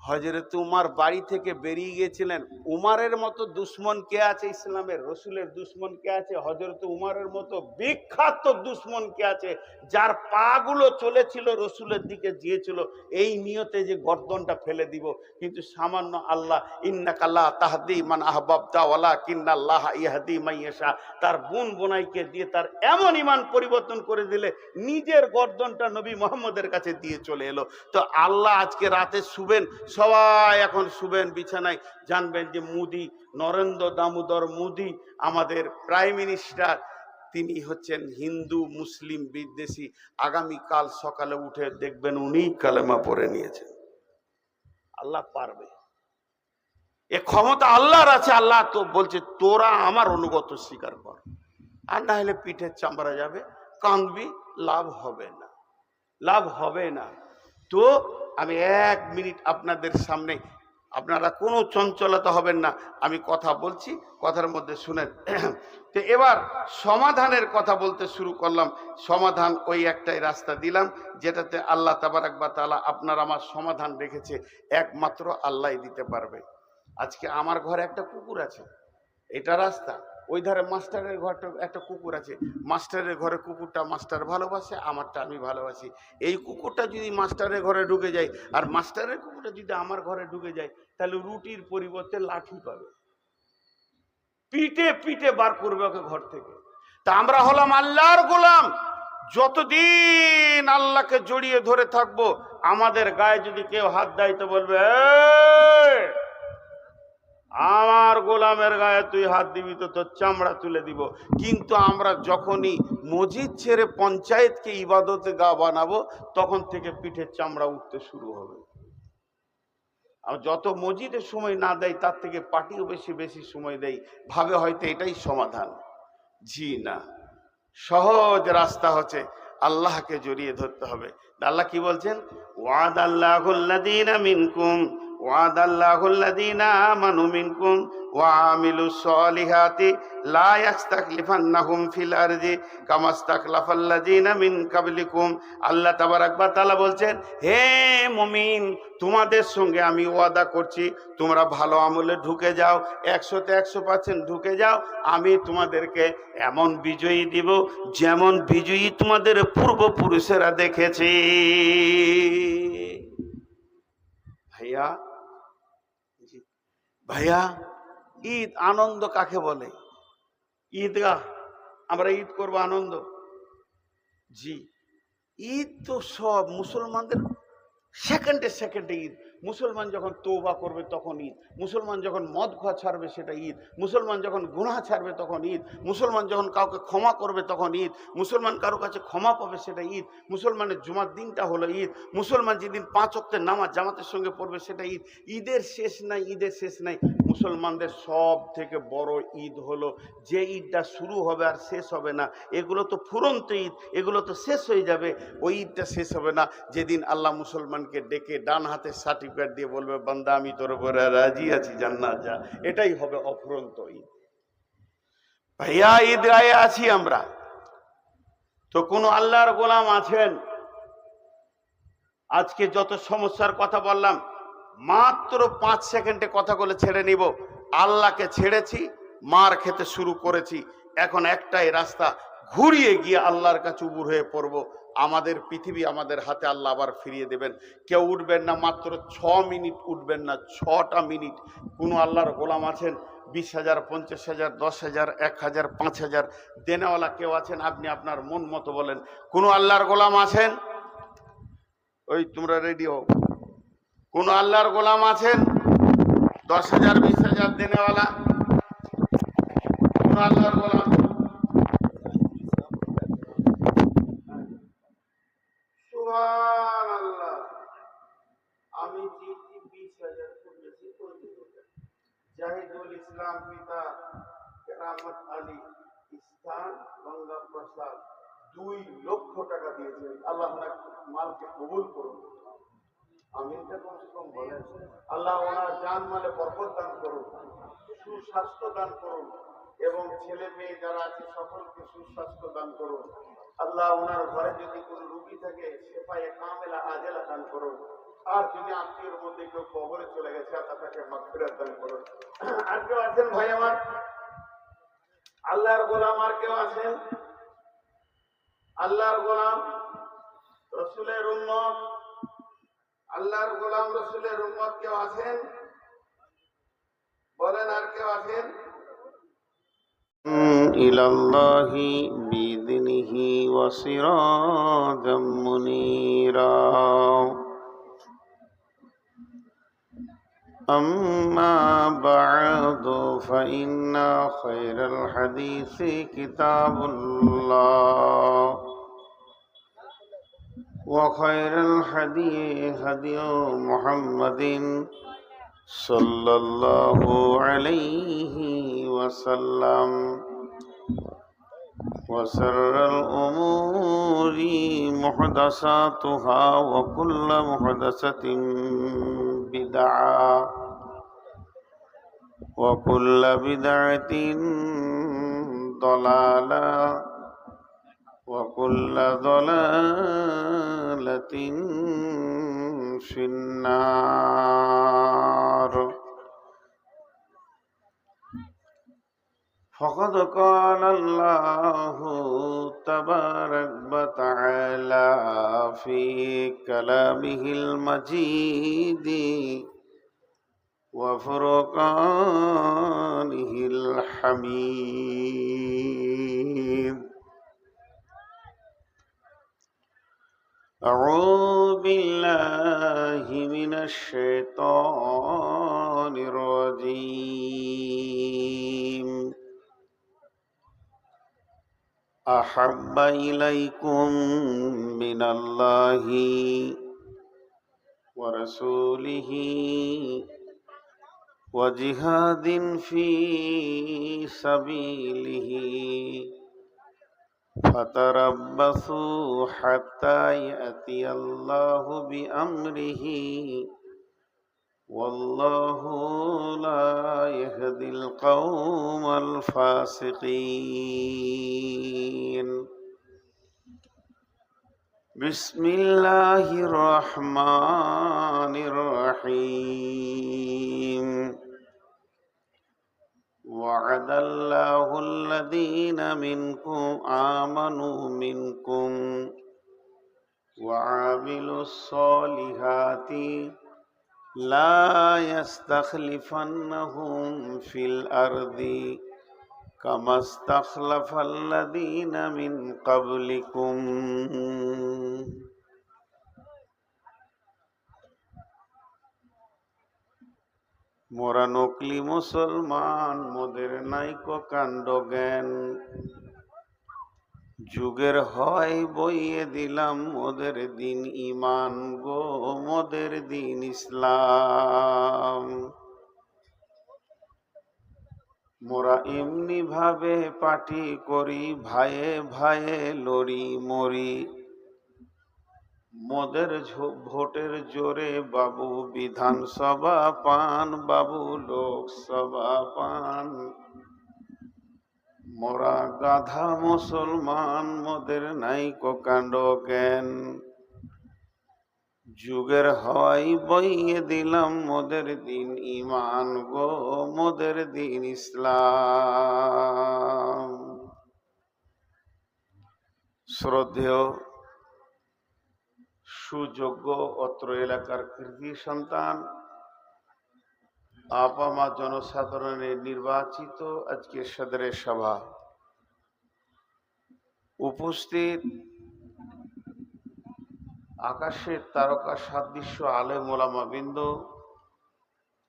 হযরত উমর বাড়ি থেকে বেরিয়ে গিয়েছিলেন। উমরের মতো দুশ্মন কে আছে ইসলামের? রসুলের দুশ্মন কে আছে? হযরত উমরের মতো বিখ্যাত দুশ্মন কে আছে? যার পা গুলো চলেছিল রসুলের দিকে গিয়েছিল এই নিয়তে যে গর্দনটা ফেলে দিব, কিন্তু সামান্য আল্লাহ ইন্নাকা লা তাহদি মান আহবাবতা ওয়ালাকিন্নাল্লাহ ইয়াহদি মান ইয়াশা, তার বোন বোনাইকে দিয়ে তার এমন ঈমান পরিবর্তন করে দিলে নিজের গর্দনটা নবী মুহাম্মদের কাছে দিয়ে চলে এলো। তো আল্লাহ আজকে রাতে শুবেন, সবাই এখন শুবেন বিছানায়, জানবেন যে মোদি, নরেন্দ্র দামোদর মোদি আমাদের প্রাইম মিনিস্টার, তিনি হচ্ছেন হিন্দু মুসলিম বিদ্বেষী। আগামীকাল সকালে উঠে দেখবেন উনি কালেমা পড়ে নিয়েছেন। আল্লাহ পারবে, এ ক্ষমতা আল্লাহর আছে। আল্লাহ তো বলছে তোরা আমার অনুগত স্বীকার কর, আর না হলে পিঠের চামড়া যাবে, কাঁদবি, লাভ হবে না, লাভ হবে না। তো আমি 1 মিনিট আপনাদের সামনে, আপনারা কোনো চঞ্চলতা হবেন না, আমি কথা বলছি, কথার মধ্যে শুনেন। তো এবার সমাধানের কথা বলতে শুরু করলাম। সমাধান ওই একটাই রাস্তা দিলাম যেটাতে আল্লাহ তাবারাক ওয়া তাআলা আপনার আমার সমাধান রেখেছে, একমাত্র আল্লাহই দিতে পারবে। আজকে আমার ঘরে একটা কুকুর আছে, এটা রাস্তা, ওই ধারে মাস্টারের ঘরটা একটা কুকুর আছে, মাস্টারের ঘরে কুকুরটা মাস্টার ভালোবাসে, আমারটা আমি ভালোবাসি। এই কুকুরটা যদি মাস্টারের ঘরে ঢুকে যায় আর মাস্টারের কুকুরটা যদি আমার ঘরে ঢুকে যায়, তাহলে রুটির পরিবর্তে লাঠি পাবে, পিটে পিটে বার করবে ওকে ঘর থেকে। তা আমরা হলাম আল্লাহর গোলাম, যতদিন আল্লাহকে জড়িয়ে ধরে থাকবো, আমাদের গায়ে যদি কেউ হাত দেয় তো বলবে আমার গোলামের গায়ে তুই হাত দিবি তো তোর চামড়া তুলে দিব। কিন্তু আমরা যখনই মসজিদ ছেড়ে পঞ্চায়েতকে ইবাদতে গা বানাবো, তখন থেকে পিঠের চামড়া উঠতে শুরু হবে। আর যত মসজিদের সময় না দেয় তার থেকে পার্টিও বেশি বেশি সময় দেয়, ভাবে হয়তো এটাই সমাধান। জি না, সহজ রাস্তা হচ্ছে আল্লাহকে জড়িয়ে ধরতে হবে। আল্লাহ কি বলছেন? ওয়াদাল্লাহুল্লাযীনা মিনকুম ওয়াদাল্লাহুল্লাযীনা আমানু মিনকুম ওয়া আমিলুস সলিহাতি লা ইস্তাখলিফান্নাহুম ফিল আরদি কামা ইস্তাখলাফাল্লাযীনা মিন কাবলিকুম। আল্লাহ তাবারাক ওয়া তাআলা বলছেন, হে মুমিন, তোমাদের সঙ্গে আমি ওয়াদা করছি, তোমরা ভালো আমলে ঢুকে যাও, 100তে 100% ঢুকে যাও, আমি তোমাদেরকে এমন বিজয়ী দিব যেমন বিজয়ী তোমাদের পূর্বপুরুষেরা দেখেছে। ভাইয়া, ভাইয়া, ঈদ আনন্দ কাকে বলে? ঈদগাহ, আমরা ঈদ করবো আনন্দ। জি, ঈদ তো সব মুসলমানদের সেকেন্ডে সেকেন্ডে ঈদ। মুসলমান যখন তওবা করবে তখন ঈদ, মুসলমান যখন মদ খাওয়া ছাড়বে সেটা ঈদ, মুসলমান যখন গুনাহ ছাড়বে তখন ঈদ, মুসলমান যখন কাউকে ক্ষমা করবে তখন ঈদ, মুসলমান কারো কাছে ক্ষমা পাবে সেটা ঈদ, মুসলমানের জুমার দিনটা হলো ঈদ, মুসলমান যেদিন 5 ওয়াক্তের নামাজ জামাতের সঙ্গে পড়বে সেটা ঈদ। ঈদের শেষ নাই, ঈদের শেষ নাই। মুসলমানদের সব থেকে বড় ঈদ হলো যে ঈদটা শুরু হবে আর শেষ হবে না। এগুলো তো ফুরন্ত ঈদ, এগুলো তো শেষ হয়ে যাবে, ওই ঈদটা শেষ হবে না যেদিন আল্লাহ মুসলমানকে ডেকে ডান হাতে সার্টিফিকেট দিয়ে বলবে, বান্দা আমি তোর উপরে রাজি আছি, জান্নাত যা। এটাই হবে অফুরন্ত ঈদ। ভাইয়া, ঈদ গায়ে আছি আমরা। তো কোন আল্লাহর গোলাম আছেন? আজকে যত সমস্যার কথা বললাম, মাত্র 5 সেকেন্ডে কথাগুলো ছেড়ে নিব। আল্লাহকে ছেড়েছি, মার খেতে শুরু করেছি, এখন একটাই রাস্তা, ঘুরিয়ে গিয়ে আল্লাহর কাছে উবুর হয়ে পড়ব। আমাদের পৃথিবী আমাদের হাতে আল্লাহ আবার ফিরিয়ে দেবেন। কেউ উঠবেন না, মাত্র 6 মিনিট উঠবেন না, 6টা মিনিট। কোনো আল্লাহর গোলাম আছেন? 20,000, 50,000, 10,000, 1,000, 5,000 দেনেওয়ালা কেউ আছেন? আপনি আপনার মন মতো বলেন। কোনো আল্লাহর গোলাম আছেন? ওই তোমরা রেডি হও। কোন আল্লাহর গোলাম আছেন? 10,000, 20,000 দেনেওয়ালা? কোন আল্লাহর গোলাম? সুবহানাল্লাহ। আমি চিঠি 20,000 করেছি, জাহিদুল ইসলাম পিতা কেরামত আলী স্থান গঙ্গা প্রসাদ 2 লক্ষ টাকা দিয়েছেন। আল্লাহ মালকে কবুল করুন। আমিনটা কমসে কম বলেন। আল্লাহ ওনার জান মালে বরকত দান করুন, সুস্বাস্থ্য দান করুন, এবং ছেলে মেয়ে যারা আছে সকলকে সুস্বাস্থ্য দান করুন। আল্লাহ ওনার ঘরে যদি কোনো রোগী থাকে, শেফায়ে কামেলা আজেলা দান করুন। আর যদি আত্মীয়ের মধ্যে কেউ কবরে চলে গেছে আল্লাহ তাকে মাগফিরাত দান করুন। আর কেউ আছেন ভাই আমার, আল্লাহর গোলাম আর কেউ আছেন? আল্লাহর গোলাম রসুলের উম্মত, আল্লাহর গোলাম রসুলের উম্মত কেউ আছেন? বলেন আর কেউ আছেন? ইলাল্লাহি বিইذনিহি ওয়া সিরাজাম মুনীরা। أما بعد فإن خير الحديث كتاب الله وخير الهدي هدي محمد صلى الله عليه وسلم وشر الأمور محدثاتها وكل محدثة بدعة وكل بدعة ضلالة وكل ضلالة في النار. فقد قال الله تبارك وتعالى في كلامه المجيد وفرقانه الحميد. أعوذ بالله من الشيطان الرجيم. أحب إليكم من الله ورسوله وجهاد في سبيله فتربصوا حتى يأتي الله بأمره والله لا يهدي القوم الفاسقين. بسم الله الرحمن الرحيم. وعد الله الذين منكم آمنوا منكم وعملوا الصالحات لا يستخلفنهم في الأرض كما استخلف الذين من قبلكم. মোরা নকলি মুসলমান, মোদের নাইকো কাণ্ড জ্ঞান, যুগের হয় বইয়ে দিলাম মোদের দিন ইমান গো, মোদের দিন ইসলাম। মোরা এমনি ভাবে পার্টি করি, ভাইয়ে ভাইয়ে লড়ি মরি, মোদের ভোটের জোরে বাবু বিধানসভা পান, বাবু লোকসভা পান। মোরা গাধা মুসলমান, মোদের নাইকো কাণ্ড জ্ঞান, যুগের হয় বইয়ে দিলাম মোদের দিন ইমান গো, মোদের দিন ইসলাম। শ্রদ্ধেয় সুযোগ্য অত্র এলাকার কৃতি সন্তান, আপামা জনসাধারণের নির্বাচিত আজকে সদরের সভা উপস্থিত আকাশের তারকা সাদৃশ্য আলেম ওলামা বৃন্দ,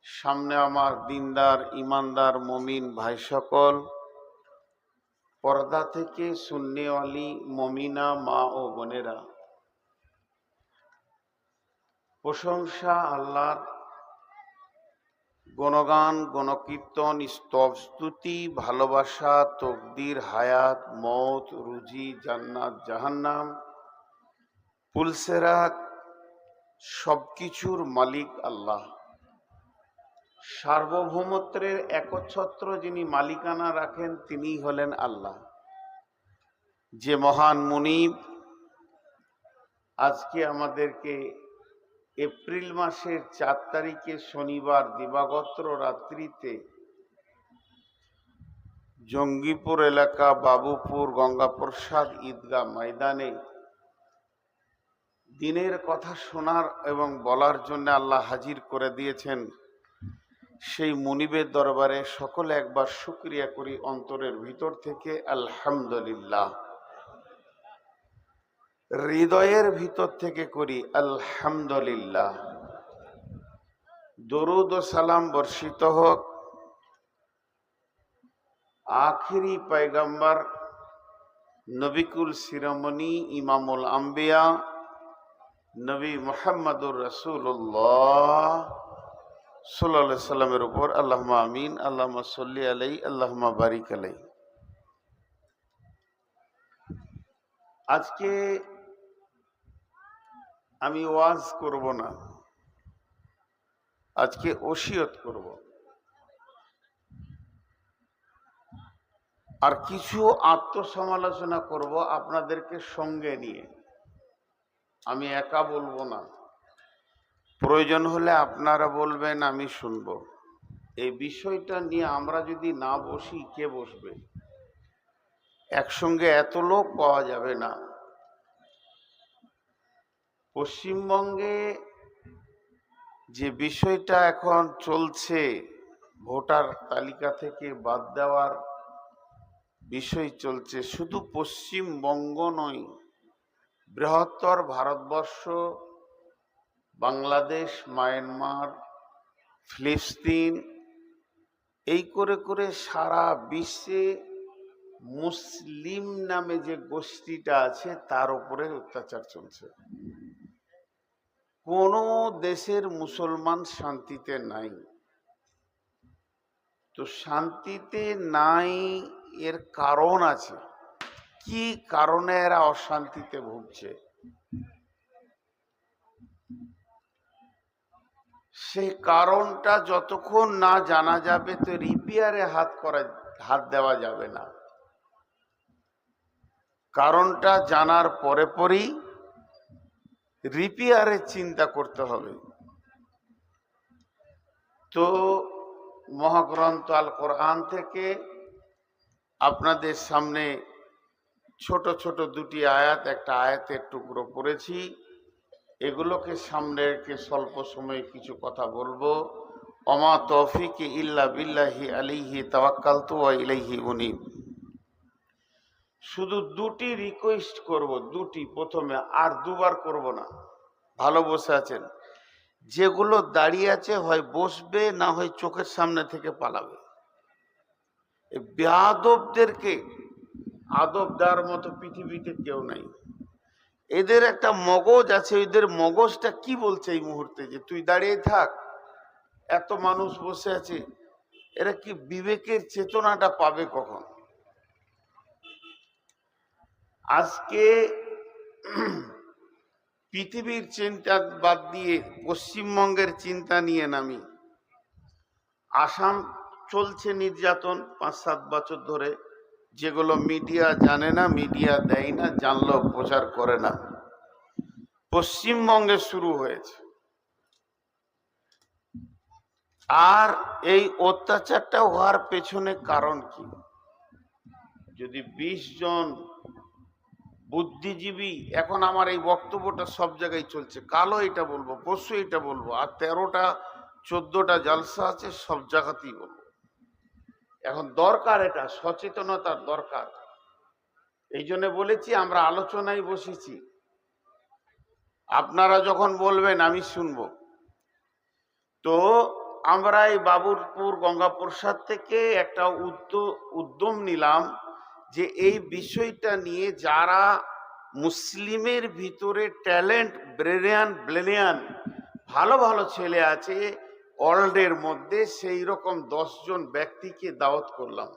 সামনে আমার দিনদার ইমানদার মমিন ভাই সকল, পর্দা থেকে সুন্নিওয়ালি মমিনা মা ও বোনেরা, প্রশংসা আল্লাহর, গুণগান গুণকীর্তন স্তব স্তুতি ভালোবাসা তকদির হায়াত মৌত রুজি জান্নাত জাহান্নাম পুলসেরাত সবকিছুর মালিক আল্লাহ। সার্বভৌমত্বের একচ্ছত্র যিনি মালিকানা রাখেন তিনি হলেন আল্লাহ। যে মহান মুনিব আজকে আমাদেরকে এপ্রিল মাসের 4 তারিখে শনিবার দিবাগত রাত্রিতে জঙ্গিপুর এলাকা বাবুপুর গঙ্গাপ্রসাদ ঈদগাহ ময়দানে দিনের কথা শোনার এবং বলার জন্য আল্লাহ হাজির করে দিয়েছেন। সেই মুনিবের দরবারে সকলে একবার শুকরিয়া করি অন্তরের ভিতর থেকে, আলহামদুলিল্লাহ। হৃদয়ের ভিতর থেকে করি আলহামদুলিল্লাহ। দরুদ ও সালাম বর্ষিত হোক আখিরি পয়গম্বর নবিকুল শিরোমণি ইমামুল আম্বিয়া নবী মুহাম্মদুর রাসূলুল্লাহ সাল্লাল্লাহু আলাইহি সাল্লামের উপর। আল্লাহুম্মা আমিন। আল্লাহুম্মা সাল্লি আলাইহি, আল্লাহুম্মা বারিক আলাইহি। আজকে আমি ওয়াজ করব না, আজকে ওসিয়ত করব। আর কিছু আত্মসমালোচনা করব আপনাদেরকে সঙ্গে নিয়ে, আমি একা বলবো না। প্রয়োজন হলে আপনারা বলবেন, আমি শুনবো। এই বিষয়টা নিয়ে আমরা যদি না বসি, কে বসবে? একসঙ্গে এত লোক পাওয়া যাবে না। পশ্চিমবঙ্গে যে বিষয়টা এখন চলছে, ভোটার তালিকা থেকে বাদ দেওয়ার বিষয় চলছে, শুধু পশ্চিমবঙ্গ নয়, বৃহত্তর ভারতবর্ষ, বাংলাদেশ, মায়ানমার, ফিলিস্তিন, এই করে করে সারা বিশ্বে মুসলিম নামে যে গোষ্ঠীটা আছে তার উপরে অত্যাচার চলছে। কোন দেশের মুসলমান শান্তিতে নাই। তো শান্তিতে নাই, এর কারণ আছে। কি কারণে এরা অশান্তিতে ভুগছে, সেই কারণটা যতক্ষণ না জানা যাবে তো রিপেয়ারে হাত দেওয়া যাবে না। কারণটা জানার পরে পরেই রিপেয়ারের চিন্তা করতে হবে। তো মহাগ্রন্থ আল কোরআন থেকে আপনাদের সামনে ছোট ছোট দুটি আয়াত, একটা আয়াতের টুকরো পড়েছি, এগুলোকে সামনে রেখে স্বল্প সময়ে কিছু কথা বলবো। ওমা তৌফিক ইল্লা বিল্লাহি আলাইহি তাওয়াক্কালতু ওয়া ইলাইহি উনীব। শুধু দুটি রিকোয়েস্ট করব, দুটি, প্রথমে আর দুবার করব না। ভালো বসে আছেন, যেগুলো দাঁড়িয়ে আছে হয় বসবে, না হয় চোখের সামনে থেকে পালাবে। বেয়াদবদেরকে আদব দেওয়ার মতো পৃথিবীতে কেউ নাই। এদের একটা মগজ আছে, এদের মগজটা কি বলছে এই মুহূর্তে, যে তুই দাঁড়িয়ে থাক, এত মানুষ বসে আছে। এরা কি বিবেকের চেতনাটা পাবে কখন? আজকে পৃথিবীর চিন্তা বাদ দিয়ে পশ্চিমবঙ্গের চিন্তা নিয়ে নামি। আসাম চলছে নির্যাতন 5-7 বছর ধরে, যেগুলো মিডিয়া জানে না, মিডিয়া দেয় না, জানলেও প্রচার করে না। পশ্চিমবঙ্গে শুরু হয়েছে। আর এই অত্যাচারটা হওয়ার পেছনে কারণ কি? যদি 20 জন বুদ্ধিজীবী, এখন আমার এই বক্তব্যটা সব জায়গায় চলছে, কালও এটা বলবো, পরশু এটা বলবো, আর 13টা-14টা জালসা আছে, সব জায়গাতেই বলবো। এখন দরকার, এটা সচেতনতার দরকার। এই জন্য বলেছি আমরা আলোচনায় বসেছি, আপনারা যখন বলবেন আমি শুনবো। তো আমরা এই বাবুরপুর গঙ্গাপ্রসাদ থেকে একটা উদ্যম নিলাম যে এই বিষয়টা নিয়ে যারা মুসলিমের ভিতরে ট্যালেন্ট, ব্রিলিয়ান্ট ভালো ভালো ছেলে আছে ওয়ার্ল্ডের মধ্যে, সেই রকম 10 জন ব্যক্তিকে দাওয়াত করলাম।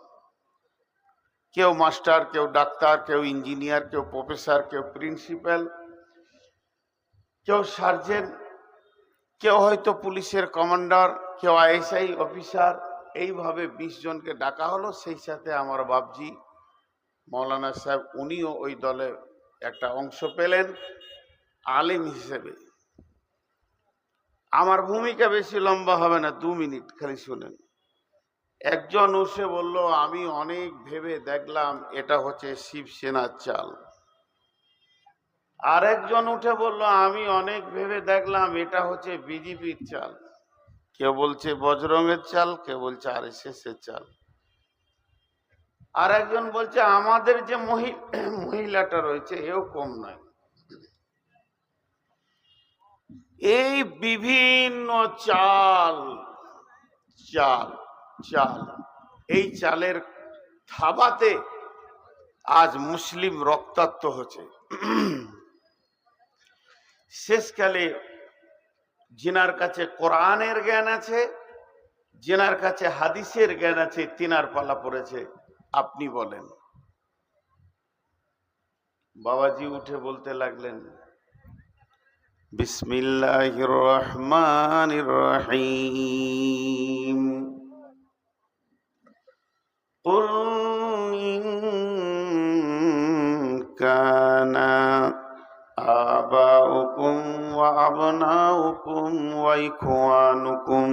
কেউ মাস্টার, কেউ ডাক্তার, কেউ ইঞ্জিনিয়ার, কেউ প্রফেসর, কেউ প্রিন্সিপাল, কেউ সার্জেন, কেউ হয়তো পুলিশের কমান্ডার, কেউ আইএসআই অফিসার। এইভাবে 20 জনকে ডাকা হলো। সেই সাথে আমার বাপজি মৌলানা সাহেব, উনিও ওই দলে একটা অংশ পেলেন আলেম হিসেবে। আমার ভূমিকা বেশি লম্বা হবে না, 2 মিনিট খালি শুনেন। একজন উঠে বলল, আমি অনেক ভেবে দেখলাম এটা হচ্ছে শিবসেনার চাল। আর একজন উঠে বলল, আমি অনেক ভেবে দেখলাম এটা হচ্ছে বিজেপির চাল। কেউ বলছে বজরঙের চাল, কেউ বলছে আরএসএস এর চাল। আর একজন বলছে আমাদের যে মহিলাটা রয়েছে এও কম নয়। এই বিভিন্ন চাল চাল চাল এই চালের থাবাতে আজ মুসলিম রক্তাক্ত হচ্ছে। শেষকালে যিনার কাছে কোরআনের জ্ঞান আছে, যিনার কাছে হাদিসের জ্ঞান আছে, তিনার পালা পড়েছে। আপনি বলেন। বাবাজি উঠে বলতে লাগলেন, বিসমিল্লাহির রহমানির রহিম, কুল ইন কানা আবাউকুম ওয়া আবনাউকুম ওয়া ইখওয়ানুকুম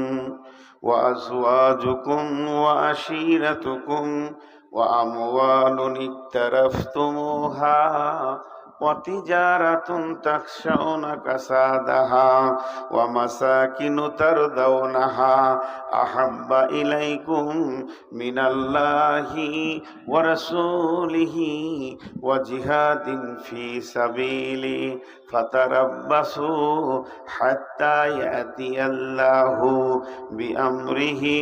ওয়া আজওয়াজুকুম ওয়া আশীরাতুকুম ওয়া আমওয়ালুন ইকতারাফতুমুহা ওয়া তিজারাতুন তাখশাউনা কাসাদাহা ওয়া মাসাকিনু তারদাউনাহা আহাব্বা ইলাইকুম মিনাল্লাহি ওয়া রাসূলিহি ওয়া জিহাদিন ফি সাবিলি ফাতারাব্বাসু হাত্তা ইয়াতিয়াল্লাহু বিআমরিহি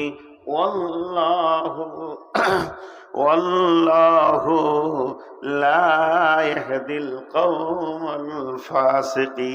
ওয়াল্লাহু লা ইয়াহদিল কওমাল ফাসিকিন।